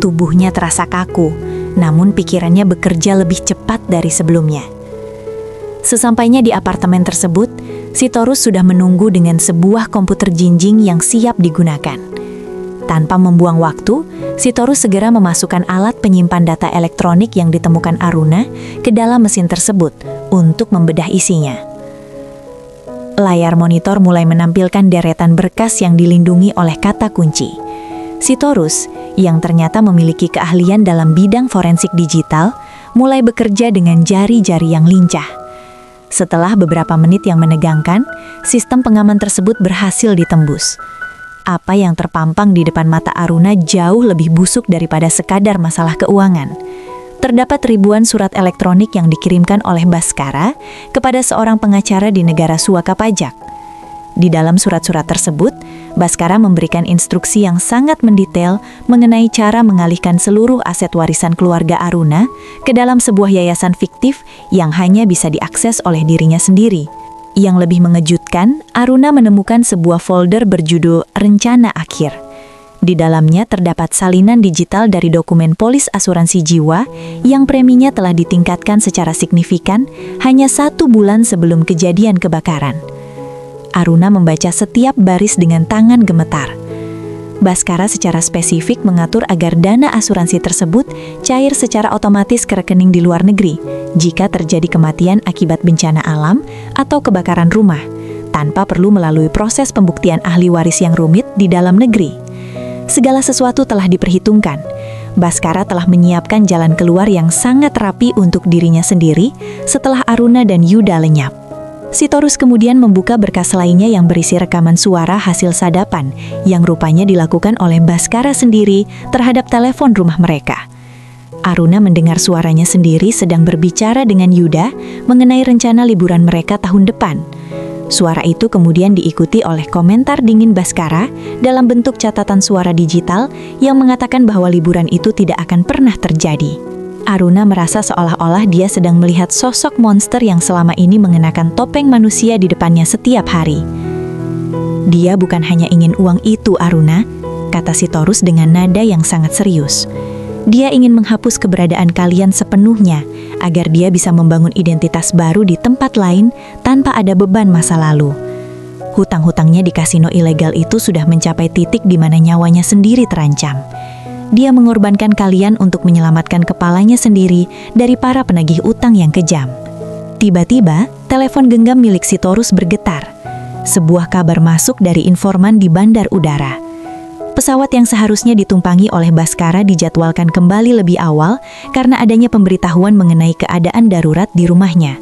Tubuhnya terasa kaku, namun pikirannya bekerja lebih cepat dari sebelumnya. Sesampainya di apartemen tersebut, Sitorus sudah menunggu dengan sebuah komputer jinjing yang siap digunakan. Tanpa membuang waktu, Sitorus segera memasukkan alat penyimpan data elektronik yang ditemukan Aruna ke dalam mesin tersebut untuk membedah isinya. Layar monitor mulai menampilkan deretan berkas yang dilindungi oleh kata kunci. Sitorus, yang ternyata memiliki keahlian dalam bidang forensik digital, mulai bekerja dengan jari-jari yang lincah. Setelah beberapa menit yang menegangkan, sistem pengaman tersebut berhasil ditembus. Apa yang terpampang di depan mata Aruna jauh lebih busuk daripada sekadar masalah keuangan. Terdapat ribuan surat elektronik yang dikirimkan oleh Baskara kepada seorang pengacara di negara suaka pajak. Di dalam surat-surat tersebut, Baskara memberikan instruksi yang sangat mendetail mengenai cara mengalihkan seluruh aset warisan keluarga Aruna ke dalam sebuah yayasan fiktif yang hanya bisa diakses oleh dirinya sendiri. Yang lebih mengejutkan, Aruna menemukan sebuah folder berjudul Rencana Akhir. Di dalamnya terdapat salinan digital dari dokumen polis asuransi jiwa yang preminya telah ditingkatkan secara signifikan hanya 1 bulan sebelum kejadian kebakaran. Aruna membaca setiap baris dengan tangan gemetar. Baskara secara spesifik mengatur agar dana asuransi tersebut cair secara otomatis ke rekening di luar negeri jika terjadi kematian akibat bencana alam atau kebakaran rumah, tanpa perlu melalui proses pembuktian ahli waris yang rumit di dalam negeri. Segala sesuatu telah diperhitungkan. Baskara telah menyiapkan jalan keluar yang sangat rapi untuk dirinya sendiri setelah Aruna dan Yuda lenyap. Sitorus kemudian membuka berkas lainnya yang berisi rekaman suara hasil sadapan yang rupanya dilakukan oleh Baskara sendiri terhadap telepon rumah mereka. Aruna mendengar suaranya sendiri sedang berbicara dengan Yuda mengenai rencana liburan mereka tahun depan. Suara itu kemudian diikuti oleh komentar dingin Baskara dalam bentuk catatan suara digital yang mengatakan bahwa liburan itu tidak akan pernah terjadi. Aruna merasa seolah-olah dia sedang melihat sosok monster yang selama ini mengenakan topeng manusia di depannya setiap hari. Dia bukan hanya ingin uang itu, Aruna, kata Sitorus dengan nada yang sangat serius. Dia ingin menghapus keberadaan kalian sepenuhnya agar dia bisa membangun identitas baru di tempat lain tanpa ada beban masa lalu. Hutang-hutangnya di kasino ilegal itu sudah mencapai titik di mana nyawanya sendiri terancam. Dia mengorbankan kalian untuk menyelamatkan kepalanya sendiri dari para penagih utang yang kejam. Tiba-tiba, telepon genggam milik Sitorus bergetar. Sebuah kabar masuk dari informan di bandar udara. Pesawat yang seharusnya ditumpangi oleh Baskara dijadwalkan kembali lebih awal karena adanya pemberitahuan mengenai keadaan darurat di rumahnya.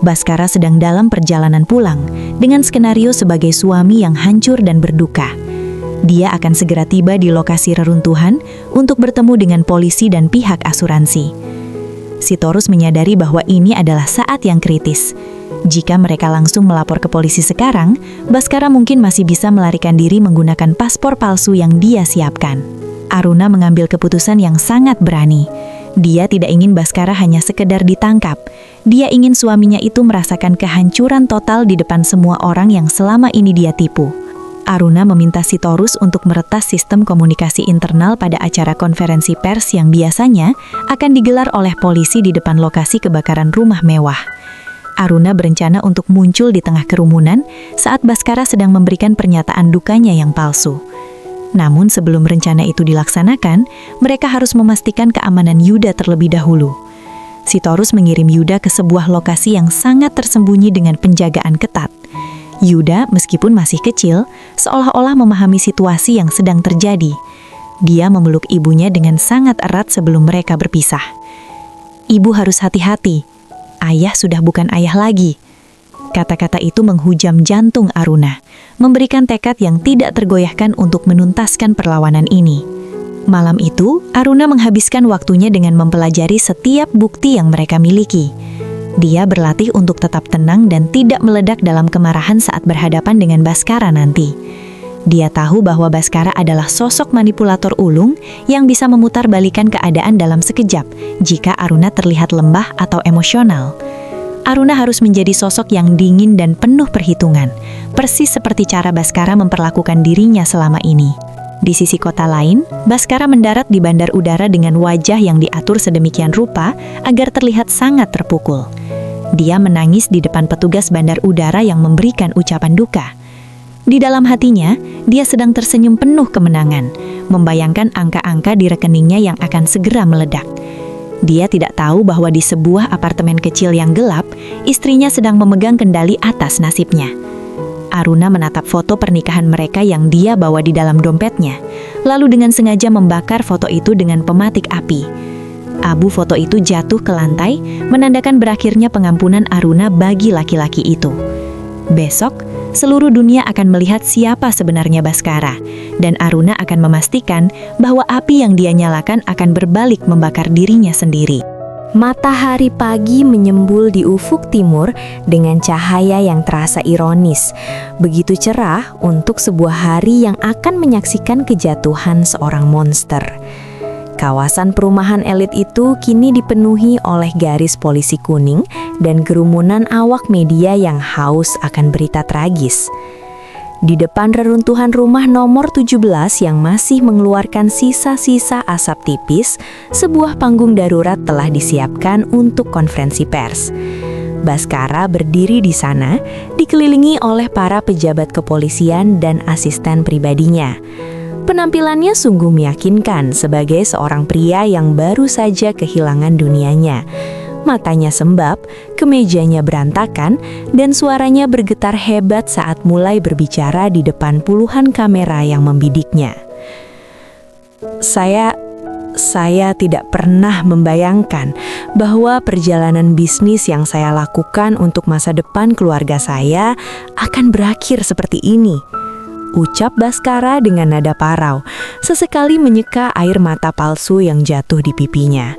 Baskara sedang dalam perjalanan pulang dengan skenario sebagai suami yang hancur dan berduka. Dia akan segera tiba di lokasi reruntuhan untuk bertemu dengan polisi dan pihak asuransi. Sitorus menyadari bahwa ini adalah saat yang kritis. Jika mereka langsung melapor ke polisi sekarang, Baskara mungkin masih bisa melarikan diri menggunakan paspor palsu yang dia siapkan. Aruna mengambil keputusan yang sangat berani. Dia tidak ingin Baskara hanya sekedar ditangkap. Dia ingin suaminya itu merasakan kehancuran total di depan semua orang yang selama ini dia tipu. Aruna meminta Sitorus untuk meretas sistem komunikasi internal pada acara konferensi pers yang biasanya akan digelar oleh polisi di depan lokasi kebakaran rumah mewah. Aruna berencana untuk muncul di tengah kerumunan saat Baskara sedang memberikan pernyataan dukanya yang palsu. Namun sebelum rencana itu dilaksanakan, mereka harus memastikan keamanan Yuda terlebih dahulu. Sitorus mengirim Yuda ke sebuah lokasi yang sangat tersembunyi dengan penjagaan ketat. Yuda, meskipun masih kecil, seolah-olah memahami situasi yang sedang terjadi. Dia memeluk ibunya dengan sangat erat sebelum mereka berpisah. "Ibu harus hati-hati," ayah sudah bukan ayah lagi." Kata-kata itu menghujam jantung Aruna, memberikan tekad yang tidak tergoyahkan untuk menuntaskan perlawanan ini. Malam itu, Aruna menghabiskan waktunya dengan mempelajari setiap bukti yang mereka miliki. Dia berlatih untuk tetap tenang dan tidak meledak dalam kemarahan saat berhadapan dengan Baskara nanti. Dia tahu bahwa Baskara adalah sosok manipulator ulung yang bisa memutarbalikkan keadaan dalam sekejap jika Aruna terlihat lembah atau emosional. Aruna harus menjadi sosok yang dingin dan penuh perhitungan, persis seperti cara Baskara memperlakukan dirinya selama ini. Di sisi kota lain, Baskara mendarat di bandar udara dengan wajah yang diatur sedemikian rupa agar terlihat sangat terpukul. Dia menangis di depan petugas bandar udara yang memberikan ucapan duka. Di dalam hatinya, dia sedang tersenyum penuh kemenangan, membayangkan angka-angka di rekeningnya yang akan segera meledak. Dia tidak tahu bahwa di sebuah apartemen kecil yang gelap, istrinya sedang memegang kendali atas nasibnya. Aruna menatap foto pernikahan mereka yang dia bawa di dalam dompetnya, lalu dengan sengaja membakar foto itu dengan pematik api. Abu foto itu jatuh ke lantai, menandakan berakhirnya pengampunan Aruna bagi laki-laki itu. Besok, seluruh dunia akan melihat siapa sebenarnya Baskara, dan Aruna akan memastikan bahwa api yang dia nyalakan akan berbalik membakar dirinya sendiri. Matahari pagi menyembul di ufuk timur dengan cahaya yang terasa ironis, begitu cerah untuk sebuah hari yang akan menyaksikan kejatuhan seorang monster. Kawasan perumahan elit itu kini dipenuhi oleh garis polisi kuning dan kerumunan awak media yang haus akan berita tragis. Di depan reruntuhan rumah nomor 17 yang masih mengeluarkan sisa-sisa asap tipis, sebuah panggung darurat telah disiapkan untuk konferensi pers. Baskara berdiri di sana, dikelilingi oleh para pejabat kepolisian dan asisten pribadinya. Penampilannya sungguh meyakinkan sebagai seorang pria yang baru saja kehilangan dunianya. Matanya sembab, kemejanya berantakan, dan suaranya bergetar hebat saat mulai berbicara di depan puluhan kamera yang membidiknya. Saya tidak pernah membayangkan bahwa perjalanan bisnis yang saya lakukan untuk masa depan keluarga saya akan berakhir seperti ini, ucap Baskara dengan nada parau, sesekali menyeka air mata palsu yang jatuh di pipinya.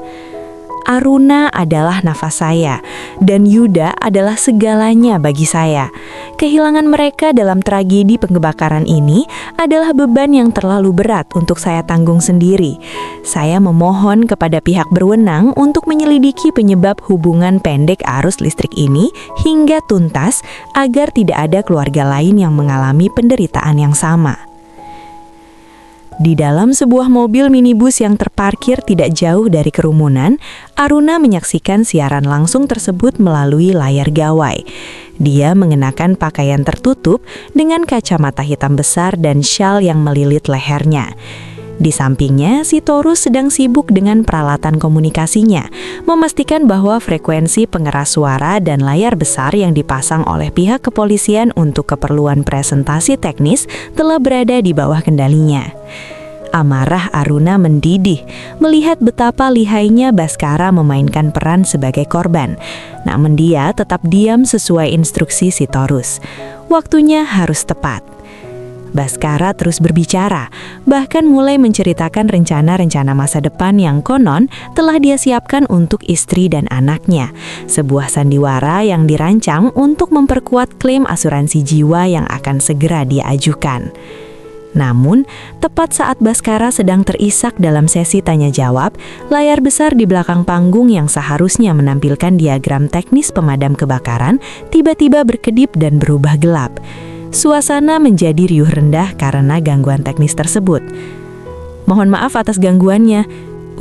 Aruna adalah nafas saya, dan Yuda adalah segalanya bagi saya. Kehilangan mereka dalam tragedi pembakaran ini adalah beban yang terlalu berat untuk saya tanggung sendiri. Saya memohon kepada pihak berwenang untuk menyelidiki penyebab hubungan pendek arus listrik ini hingga tuntas agar tidak ada keluarga lain yang mengalami penderitaan yang sama. Di dalam sebuah mobil minibus yang terparkir tidak jauh dari kerumunan, Aruna menyaksikan siaran langsung tersebut melalui layar gawai. Dia mengenakan pakaian tertutup dengan kacamata hitam besar dan syal yang melilit lehernya. Di sampingnya, Sitorus sedang sibuk dengan peralatan komunikasinya, memastikan bahwa frekuensi pengeras suara dan layar besar yang dipasang oleh pihak kepolisian untuk keperluan presentasi teknis telah berada di bawah kendalinya. Amarah Aruna mendidih melihat betapa lihainya Baskara memainkan peran sebagai korban. Namun dia tetap diam sesuai instruksi Sitorus. Waktunya harus tepat. Baskara terus berbicara, bahkan mulai menceritakan rencana-rencana masa depan yang konon telah dia siapkan untuk istri dan anaknya. Sebuah sandiwara yang dirancang untuk memperkuat klaim asuransi jiwa yang akan segera dia ajukan. Namun, tepat saat Baskara sedang terisak dalam sesi tanya-jawab, layar besar di belakang panggung yang seharusnya menampilkan diagram teknis pemadam kebakaran tiba-tiba berkedip dan berubah gelap. Suasana menjadi riuh rendah karena gangguan teknis tersebut. "Mohon maaf atas gangguannya,"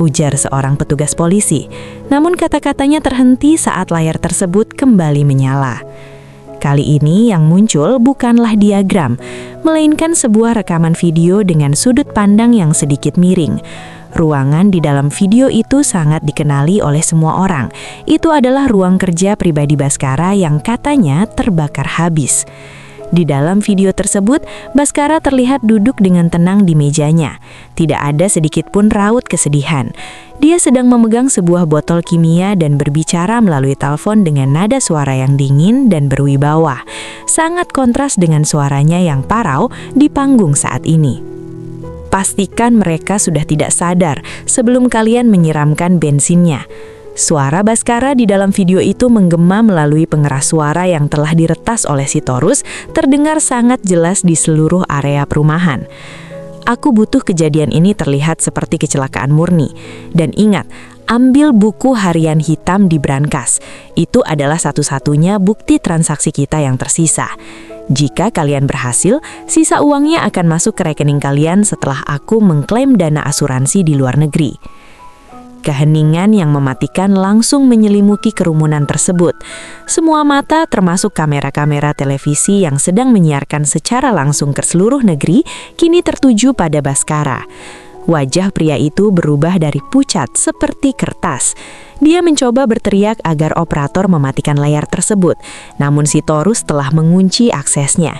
ujar seorang petugas polisi. Namun kata-katanya terhenti saat layar tersebut kembali menyala. Kali ini yang muncul bukanlah diagram, melainkan sebuah rekaman video dengan sudut pandang yang sedikit miring. Ruangan di dalam video itu sangat dikenali oleh semua orang. Itu adalah ruang kerja pribadi Baskara yang katanya terbakar habis. Di dalam video tersebut, Baskara terlihat duduk dengan tenang di mejanya. Tidak ada sedikit pun raut kesedihan. Dia sedang memegang sebuah botol kimia dan berbicara melalui telepon dengan nada suara yang dingin dan berwibawa. Sangat kontras dengan suaranya yang parau di panggung saat ini. Pastikan mereka sudah tidak sadar sebelum kalian menyiramkan bensinnya. Suara Baskara di dalam video itu menggema melalui pengeras suara yang telah diretas oleh Sitorus, terdengar sangat jelas di seluruh area perumahan. Aku butuh kejadian ini terlihat seperti kecelakaan murni. Dan ingat, ambil buku harian hitam di brankas. Itu adalah satu-satunya bukti transaksi kita yang tersisa. Jika kalian berhasil, sisa uangnya akan masuk ke rekening kalian setelah aku mengklaim dana asuransi di luar negeri. Keheningan yang mematikan langsung menyelimuti kerumunan tersebut. Semua mata, termasuk kamera-kamera televisi yang sedang menyiarkan secara langsung ke seluruh negeri, kini tertuju pada Baskara. Wajah pria itu berubah dari pucat seperti kertas. Dia mencoba berteriak agar operator mematikan layar tersebut, namun Sitorus telah mengunci aksesnya.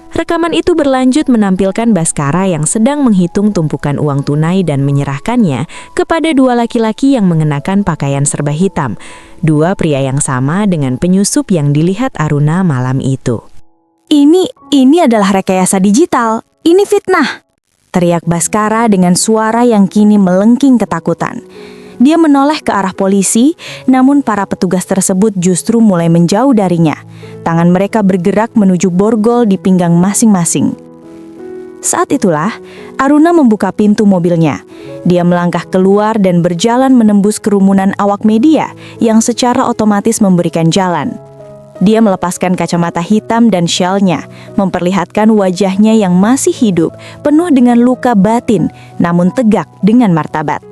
Rekaman itu berlanjut menampilkan Baskara yang sedang menghitung tumpukan uang tunai dan menyerahkannya kepada dua laki-laki yang mengenakan pakaian serba hitam. Dua pria yang sama dengan penyusup yang dilihat Aruna malam itu. Ini adalah rekayasa digital. Ini fitnah, teriak Baskara dengan suara yang kini melengking ketakutan. Dia menoleh ke arah polisi, namun para petugas tersebut justru mulai menjauh darinya. Tangan mereka bergerak menuju borgol di pinggang masing-masing. Saat itulah, Aruna membuka pintu mobilnya. Dia melangkah keluar dan berjalan menembus kerumunan awak media yang secara otomatis memberikan jalan. Dia melepaskan kacamata hitam dan syalnya, memperlihatkan wajahnya yang masih hidup, penuh dengan luka batin, namun tegak dengan martabat.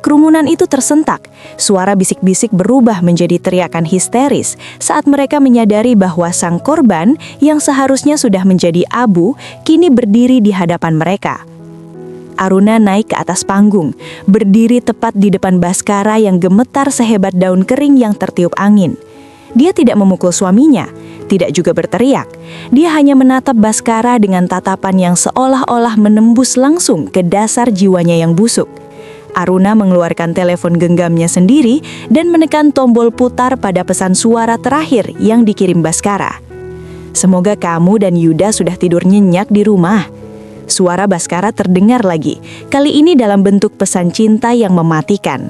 Kerumunan itu tersentak, suara bisik-bisik berubah menjadi teriakan histeris saat mereka menyadari bahwa sang korban yang seharusnya sudah menjadi abu, kini berdiri di hadapan mereka. Aruna naik ke atas panggung, berdiri tepat di depan Baskara yang gemetar sehebat daun kering yang tertiup angin. Dia tidak memukul suaminya, tidak juga berteriak. Dia hanya menatap Baskara dengan tatapan yang seolah-olah menembus langsung ke dasar jiwanya yang busuk. Aruna mengeluarkan telepon genggamnya sendiri dan menekan tombol putar pada pesan suara terakhir yang dikirim Baskara. "Semoga kamu dan Yuda sudah tidur nyenyak di rumah." Suara Baskara terdengar lagi, kali ini dalam bentuk pesan cinta yang mematikan.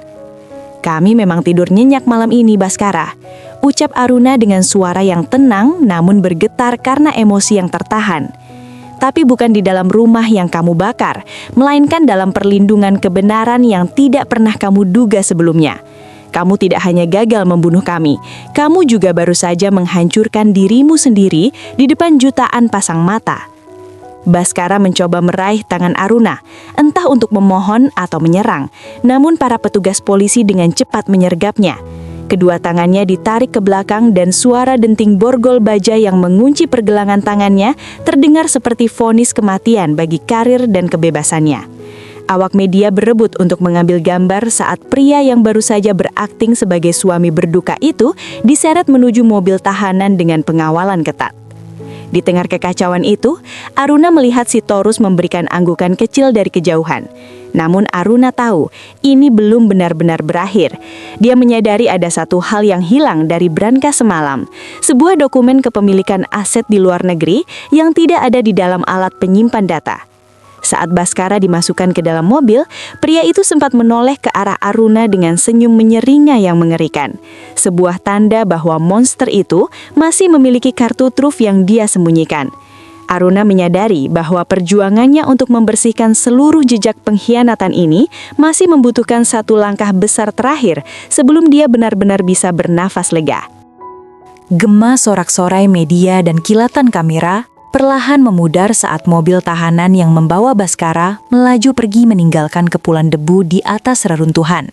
"Kami memang tidur nyenyak malam ini, Baskara," ucap Aruna dengan suara yang tenang namun bergetar karena emosi yang tertahan. "Tapi bukan di dalam rumah yang kamu bakar, melainkan dalam perlindungan kebenaran yang tidak pernah kamu duga sebelumnya. Kamu tidak hanya gagal membunuh kami, kamu juga baru saja menghancurkan dirimu sendiri di depan jutaan pasang mata." Baskara mencoba meraih tangan Aruna, entah untuk memohon atau menyerang, namun para petugas polisi dengan cepat menyergapnya. Kedua tangannya ditarik ke belakang dan suara denting borgol baja yang mengunci pergelangan tangannya terdengar seperti vonis kematian bagi karir dan kebebasannya. Awak media berebut untuk mengambil gambar saat pria yang baru saja berakting sebagai suami berduka itu diseret menuju mobil tahanan dengan pengawalan ketat. Di tengah kekacauan itu, Aruna melihat Sitorus memberikan anggukan kecil dari kejauhan. Namun Aruna tahu, ini belum benar-benar berakhir. Dia menyadari ada satu hal yang hilang dari brankas semalam. Sebuah dokumen kepemilikan aset di luar negeri yang tidak ada di dalam alat penyimpan data. Saat Baskara dimasukkan ke dalam mobil, pria itu sempat menoleh ke arah Aruna dengan senyum menyeringai yang mengerikan. Sebuah tanda bahwa monster itu masih memiliki kartu truf yang dia sembunyikan. Aruna menyadari bahwa perjuangannya untuk membersihkan seluruh jejak pengkhianatan ini masih membutuhkan satu langkah besar terakhir sebelum dia benar-benar bisa bernafas lega. Gema sorak-sorai media dan kilatan kamera perlahan memudar saat mobil tahanan yang membawa Baskara melaju pergi meninggalkan kepulan debu di atas reruntuhan.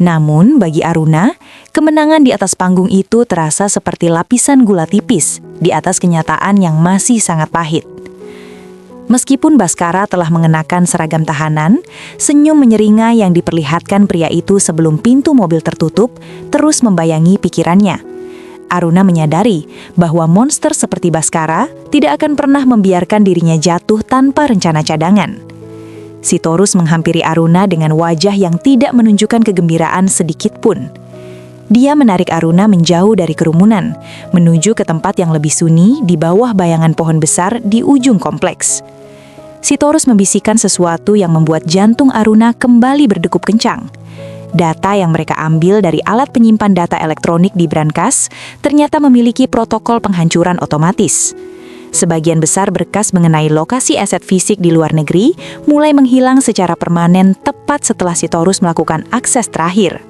Namun bagi Aruna, kemenangan di atas panggung itu terasa seperti lapisan gula tipis di atas kenyataan yang masih sangat pahit. Meskipun Baskara telah mengenakan seragam tahanan, senyum menyeringai yang diperlihatkan pria itu sebelum pintu mobil tertutup terus membayangi pikirannya. Aruna menyadari bahwa monster seperti Bhaskara tidak akan pernah membiarkan dirinya jatuh tanpa rencana cadangan. Sitorus menghampiri Aruna dengan wajah yang tidak menunjukkan kegembiraan sedikit pun. Dia menarik Aruna menjauh dari kerumunan, menuju ke tempat yang lebih sunyi di bawah bayangan pohon besar di ujung kompleks. Sitorus membisikkan sesuatu yang membuat jantung Aruna kembali berdegup kencang. Data yang mereka ambil dari alat penyimpan data elektronik di brankas ternyata memiliki protokol penghancuran otomatis. Sebagian besar berkas mengenai lokasi aset fisik di luar negeri mulai menghilang secara permanen tepat setelah Sitorus melakukan akses terakhir.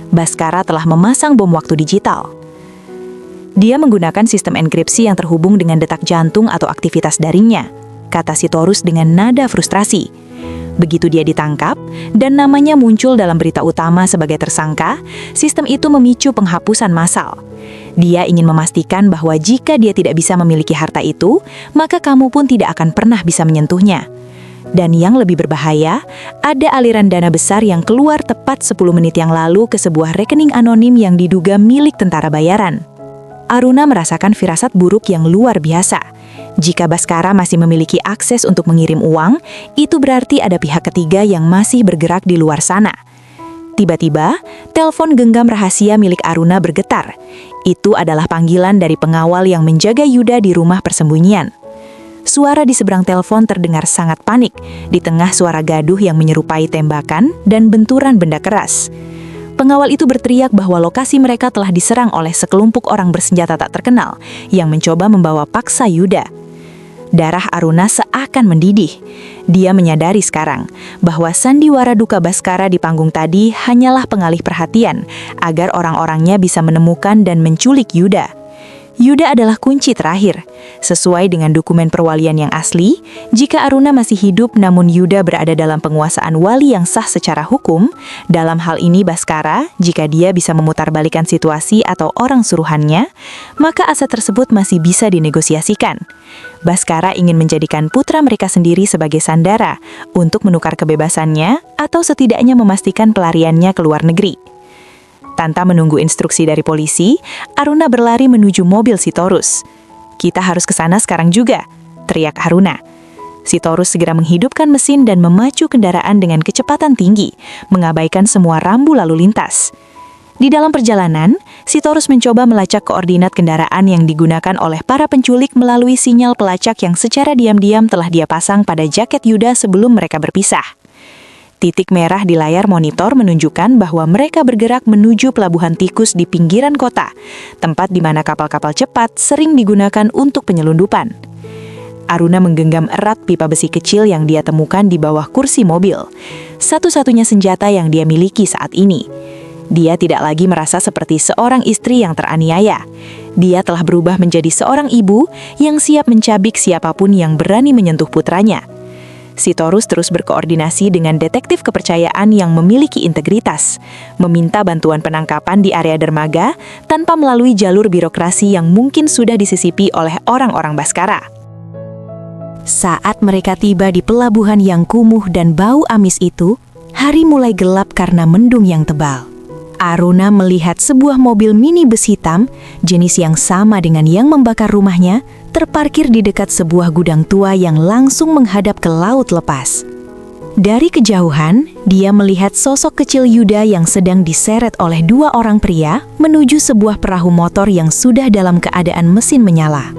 Bhaskara telah memasang bom waktu digital. Dia menggunakan sistem enkripsi yang terhubung dengan detak jantung atau aktivitas darinya, kata Sitorus dengan nada frustrasi. Begitu dia ditangkap dan namanya muncul dalam berita utama sebagai tersangka, sistem itu memicu penghapusan massal. Dia ingin memastikan bahwa jika dia tidak bisa memiliki harta itu, maka kamu pun tidak akan pernah bisa menyentuhnya. Dan yang lebih berbahaya, ada aliran dana besar yang keluar tepat 10 menit yang lalu ke sebuah rekening anonim yang diduga milik tentara bayaran. Aruna merasakan firasat buruk yang luar biasa. Jika Bhaskara masih memiliki akses untuk mengirim uang, itu berarti ada pihak ketiga yang masih bergerak di luar sana. Tiba-tiba, telepon genggam rahasia milik Aruna bergetar. Itu adalah panggilan dari pengawal yang menjaga Yuda di rumah persembunyian. Suara di seberang telepon terdengar sangat panik, di tengah suara gaduh yang menyerupai tembakan dan benturan benda keras. Pengawal itu berteriak bahwa lokasi mereka telah diserang oleh sekelompok orang bersenjata tak terkenal yang mencoba membawa paksa Yuda. Darah Aruna seakan mendidih. Dia menyadari sekarang bahwa sandiwara duka Bhaskara di panggung tadi hanyalah pengalih perhatian agar orang-orangnya bisa menemukan dan menculik Yuda. Yuda adalah kunci terakhir. Sesuai dengan dokumen perwalian yang asli, jika Aruna masih hidup namun Yuda berada dalam penguasaan wali yang sah secara hukum, dalam hal ini Bhaskara, jika dia bisa memutarbalikkan situasi atau orang suruhannya, maka aset tersebut masih bisa dinegosiasikan. Bhaskara ingin menjadikan putra mereka sendiri sebagai sandara untuk menukar kebebasannya atau setidaknya memastikan pelariannya ke luar negeri. Tanpa menunggu instruksi dari polisi, Aruna berlari menuju mobil Sitorus. "Kita harus ke sana sekarang juga," teriak Aruna. Sitorus segera menghidupkan mesin dan memacu kendaraan dengan kecepatan tinggi, mengabaikan semua rambu lalu lintas. Di dalam perjalanan, Sitorus mencoba melacak koordinat kendaraan yang digunakan oleh para penculik melalui sinyal pelacak yang secara diam-diam telah dia pasang pada jaket Yuda sebelum mereka berpisah. Titik merah di layar monitor menunjukkan bahwa mereka bergerak menuju pelabuhan tikus di pinggiran kota, tempat di mana kapal-kapal cepat sering digunakan untuk penyelundupan. Aruna menggenggam erat pipa besi kecil yang dia temukan di bawah kursi mobil, satu-satunya senjata yang dia miliki saat ini. Dia tidak lagi merasa seperti seorang istri yang teraniaya. Dia telah berubah menjadi seorang ibu yang siap mencabik siapapun yang berani menyentuh putranya. Sitorus terus berkoordinasi dengan detektif kepercayaan yang memiliki integritas, meminta bantuan penangkapan di area dermaga tanpa melalui jalur birokrasi yang mungkin sudah disisipi oleh orang-orang Bhaskara. Saat mereka tiba di pelabuhan yang kumuh dan bau amis itu, hari mulai gelap karena mendung yang tebal. Aruna melihat sebuah mobil minibus hitam, jenis yang sama dengan yang membakar rumahnya, terparkir di dekat sebuah gudang tua yang langsung menghadap ke laut lepas. Dari kejauhan, dia melihat sosok kecil Yuda yang sedang diseret oleh dua orang pria menuju sebuah perahu motor yang sudah dalam keadaan mesin menyala.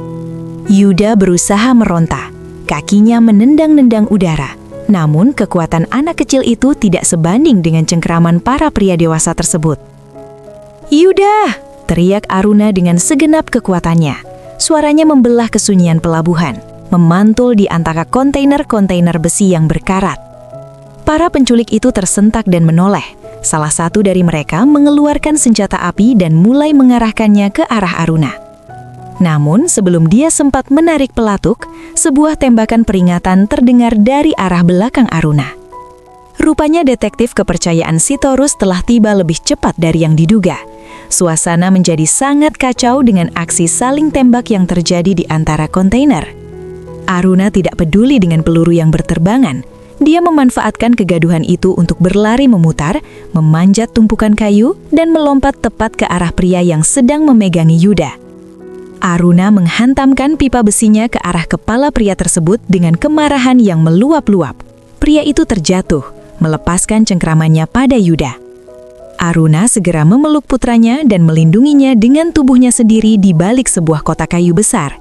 Yuda berusaha meronta, kakinya menendang-nendang udara. Namun, kekuatan anak kecil itu tidak sebanding dengan cengkeraman para pria dewasa tersebut. "Yuda!" teriak Aruna dengan segenap kekuatannya. Suaranya membelah kesunyian pelabuhan, memantul di antara kontainer-kontainer besi yang berkarat. Para penculik itu tersentak dan menoleh. Salah satu dari mereka mengeluarkan senjata api dan mulai mengarahkannya ke arah Aruna. Namun, sebelum dia sempat menarik pelatuk, sebuah tembakan peringatan terdengar dari arah belakang Aruna. Rupanya detektif kepercayaan Sitorus telah tiba lebih cepat dari yang diduga. Suasana menjadi sangat kacau dengan aksi saling tembak yang terjadi di antara kontainer. Aruna tidak peduli dengan peluru yang berterbangan. Dia memanfaatkan kegaduhan itu untuk berlari memutar, memanjat tumpukan kayu, dan melompat tepat ke arah pria yang sedang memegangi Yuda. Aruna menghantamkan pipa besinya ke arah kepala pria tersebut dengan kemarahan yang meluap-luap. Pria itu terjatuh, melepaskan cengkramannya pada Yuda. Aruna segera memeluk putranya dan melindunginya dengan tubuhnya sendiri di balik sebuah kotak kayu besar.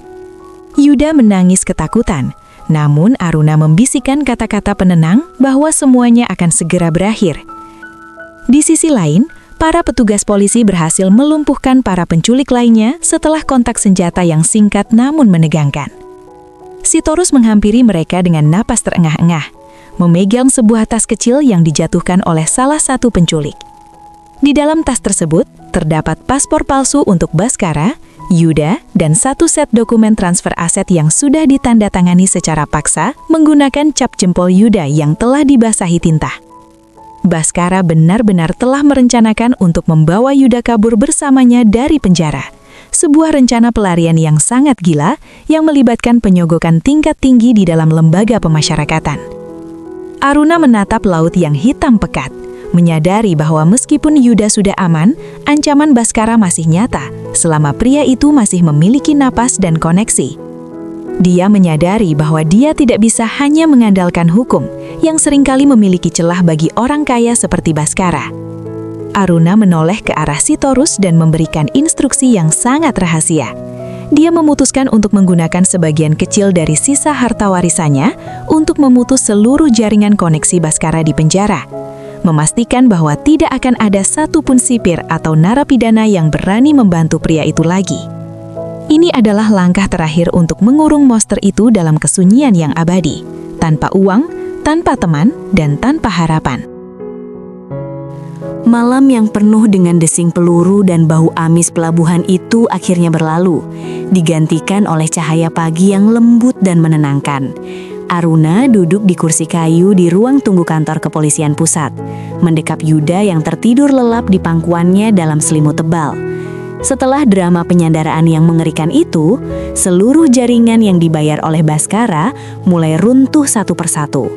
Yuda menangis ketakutan. Namun Aruna membisikkan kata-kata penenang bahwa semuanya akan segera berakhir. Di sisi lain, para petugas polisi berhasil melumpuhkan para penculik lainnya setelah kontak senjata yang singkat namun menegangkan. Sitorus menghampiri mereka dengan napas terengah-engah, memegang sebuah tas kecil yang dijatuhkan oleh salah satu penculik. Di dalam tas tersebut, terdapat paspor palsu untuk Bhaskara, Yuda, dan satu set dokumen transfer aset yang sudah ditandatangani secara paksa menggunakan cap jempol Yuda yang telah dibasahi tinta. Bhaskara benar-benar telah merencanakan untuk membawa Yuda kabur bersamanya dari penjara. Sebuah rencana pelarian yang sangat gila yang melibatkan penyogokan tingkat tinggi di dalam lembaga pemasyarakatan. Aruna menatap laut yang hitam pekat, menyadari bahwa meskipun Yuda sudah aman, ancaman Bhaskara masih nyata selama pria itu masih memiliki napas dan koneksi. Dia menyadari bahwa dia tidak bisa hanya mengandalkan hukum yang seringkali memiliki celah bagi orang kaya seperti Bhaskara. Aruna menoleh ke arah Sitorus dan memberikan instruksi yang sangat rahasia. Dia memutuskan untuk menggunakan sebagian kecil dari sisa harta warisannya untuk memutus seluruh jaringan koneksi Bhaskara di penjara, memastikan bahwa tidak akan ada satupun sipir atau narapidana yang berani membantu pria itu lagi. Ini adalah langkah terakhir untuk mengurung monster itu dalam kesunyian yang abadi, tanpa uang, tanpa teman, dan tanpa harapan. Malam yang penuh dengan desing peluru dan bau amis pelabuhan itu akhirnya berlalu, digantikan oleh cahaya pagi yang lembut dan menenangkan. Aruna duduk di kursi kayu di ruang tunggu kantor kepolisian pusat, mendekap Yuda yang tertidur lelap di pangkuannya dalam selimut tebal. Setelah drama penyandaraan yang mengerikan itu, seluruh jaringan yang dibayar oleh Bhaskara mulai runtuh satu persatu.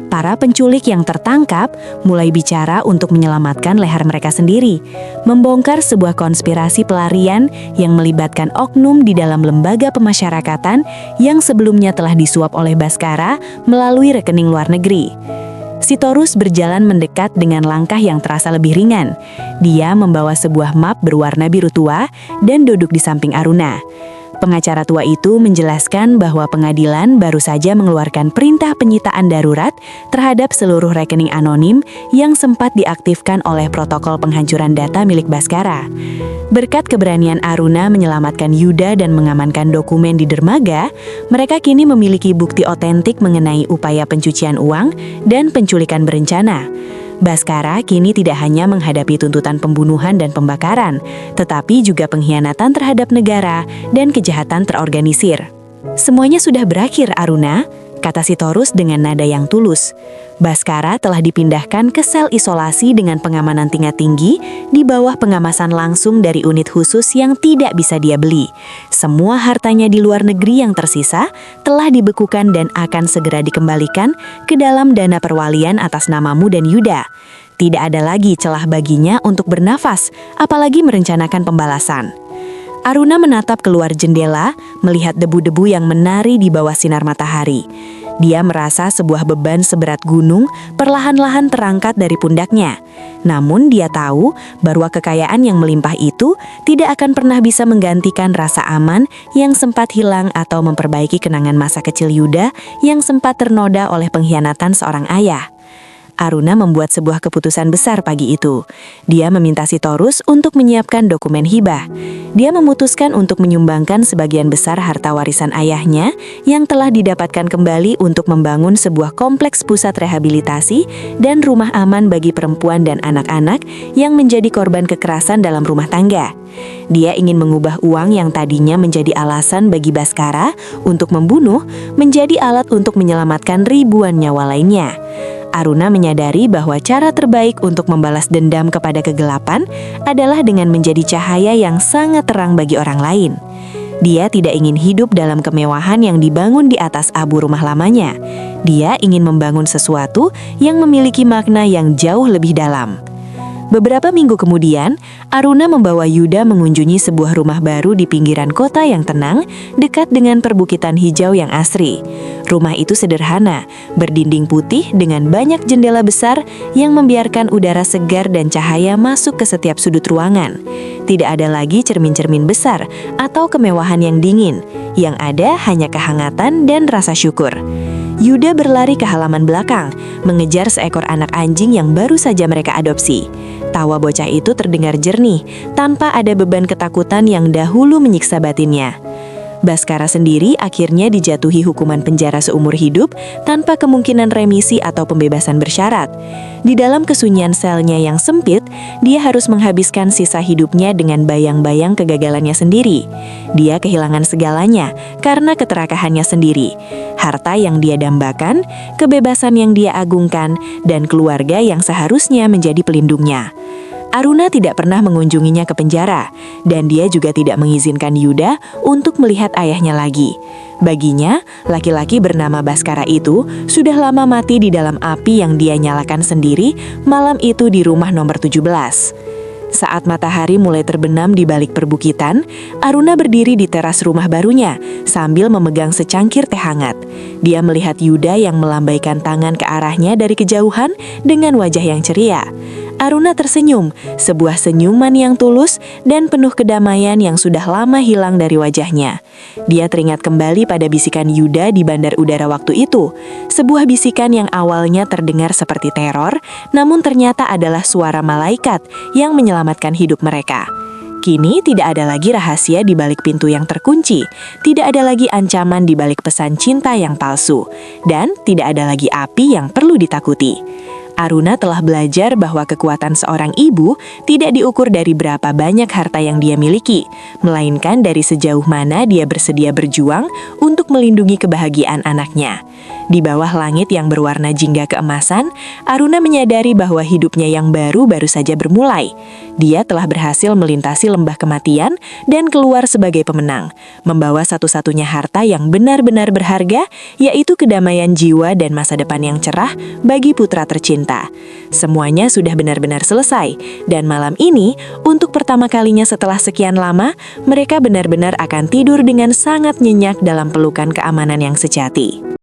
Para penculik yang tertangkap mulai bicara untuk menyelamatkan leher mereka sendiri, membongkar sebuah konspirasi pelarian yang melibatkan oknum di dalam lembaga pemasyarakatan yang sebelumnya telah disuap oleh Bhaskara melalui rekening luar negeri. Sitorus berjalan mendekat dengan langkah yang terasa lebih ringan. Dia membawa sebuah map berwarna biru tua dan duduk di samping Aruna. Pengacara tua itu menjelaskan bahwa pengadilan baru saja mengeluarkan perintah penyitaan darurat terhadap seluruh rekening anonim yang sempat diaktifkan oleh protokol penghancuran data milik Bhaskara. Berkat keberanian Aruna menyelamatkan Yuda dan mengamankan dokumen di dermaga, mereka kini memiliki bukti otentik mengenai upaya pencucian uang dan penculikan berencana. Bhaskara kini tidak hanya menghadapi tuntutan pembunuhan dan pembakaran, tetapi juga pengkhianatan terhadap negara dan kejahatan terorganisir. "Semuanya sudah berakhir, Aruna," kata Sitorus dengan nada yang tulus. Bhaskara telah dipindahkan ke sel isolasi dengan pengamanan tingkat tinggi di bawah pengawasan langsung dari unit khusus yang tidak bisa dia beli. Semua hartanya di luar negeri yang tersisa telah dibekukan dan akan segera dikembalikan ke dalam dana perwalian atas namamu dan Yuda. Tidak ada lagi celah baginya untuk bernafas, apalagi merencanakan pembalasan. Aruna menatap keluar jendela, melihat debu-debu yang menari di bawah sinar matahari. Dia merasa sebuah beban seberat gunung perlahan-lahan terangkat dari pundaknya. Namun dia tahu bahwa kekayaan yang melimpah itu tidak akan pernah bisa menggantikan rasa aman yang sempat hilang atau memperbaiki kenangan masa kecil Yuda yang sempat ternoda oleh pengkhianatan seorang ayah. Aruna membuat sebuah keputusan besar pagi itu. Dia meminta Sitorus untuk menyiapkan dokumen hibah. Dia memutuskan untuk menyumbangkan sebagian besar harta warisan ayahnya yang telah didapatkan kembali untuk membangun sebuah kompleks pusat rehabilitasi dan rumah aman bagi perempuan dan anak-anak yang menjadi korban kekerasan dalam rumah tangga. Dia ingin mengubah uang yang tadinya menjadi alasan bagi Bhaskara untuk membunuh menjadi alat untuk menyelamatkan ribuan nyawa lainnya. Aruna menyadari bahwa cara terbaik untuk membalas dendam kepada kegelapan adalah dengan menjadi cahaya yang sangat terang bagi orang lain. Dia tidak ingin hidup dalam kemewahan yang dibangun di atas abu rumah lamanya. Dia ingin membangun sesuatu yang memiliki makna yang jauh lebih dalam. Beberapa minggu kemudian, Aruna membawa Yuda mengunjungi sebuah rumah baru di pinggiran kota yang tenang, dekat dengan perbukitan hijau yang asri. Rumah itu sederhana, berdinding putih dengan banyak jendela besar yang membiarkan udara segar dan cahaya masuk ke setiap sudut ruangan. Tidak ada lagi cermin-cermin besar atau kemewahan yang dingin, yang ada hanya kehangatan dan rasa syukur. Yuda berlari ke halaman belakang, mengejar seekor anak anjing yang baru saja mereka adopsi. Tawa bocah itu terdengar jernih, tanpa ada beban ketakutan yang dahulu menyiksa batinnya. Baskara sendiri akhirnya dijatuhi hukuman penjara seumur hidup tanpa kemungkinan remisi atau pembebasan bersyarat. Di dalam kesunyian selnya yang sempit, dia harus menghabiskan sisa hidupnya dengan bayang-bayang kegagalannya sendiri. Dia kehilangan segalanya karena keterakahannya sendiri. Harta yang dia dambakan, kebebasan yang dia agungkan, dan keluarga yang seharusnya menjadi pelindungnya. Aruna tidak pernah mengunjunginya ke penjara, dan dia juga tidak mengizinkan Yuda untuk melihat ayahnya lagi. Baginya, laki-laki bernama Baskara itu sudah lama mati di dalam api yang dia nyalakan sendiri malam itu di rumah nomor 17. Saat matahari mulai terbenam di balik perbukitan, Aruna berdiri di teras rumah barunya sambil memegang secangkir teh hangat. Dia melihat Yuda yang melambaikan tangan ke arahnya dari kejauhan dengan wajah yang ceria. Aruna tersenyum, sebuah senyuman yang tulus dan penuh kedamaian yang sudah lama hilang dari wajahnya. Dia teringat kembali pada bisikan Yuda di bandar udara waktu itu. Sebuah bisikan yang awalnya terdengar seperti teror, namun ternyata adalah suara malaikat yang menyelamatkan hidup mereka. Kini tidak ada lagi rahasia di balik pintu yang terkunci, tidak ada lagi ancaman di balik pesan cinta yang palsu, dan tidak ada lagi api yang perlu ditakuti. Aruna telah belajar bahwa kekuatan seorang ibu tidak diukur dari berapa banyak harta yang dia miliki, melainkan dari sejauh mana dia bersedia berjuang untuk melindungi kebahagiaan anaknya. Di bawah langit yang berwarna jingga keemasan, Aruna menyadari bahwa hidupnya yang baru saja bermulai. Dia telah berhasil melintasi lembah kematian dan keluar sebagai pemenang, membawa satu-satunya harta yang benar-benar berharga, yaitu kedamaian jiwa dan masa depan yang cerah bagi putra tercinta. Semuanya sudah benar-benar selesai, dan malam ini, untuk pertama kalinya setelah sekian lama, mereka benar-benar akan tidur dengan sangat nyenyak dalam pelukan keamanan yang sejati.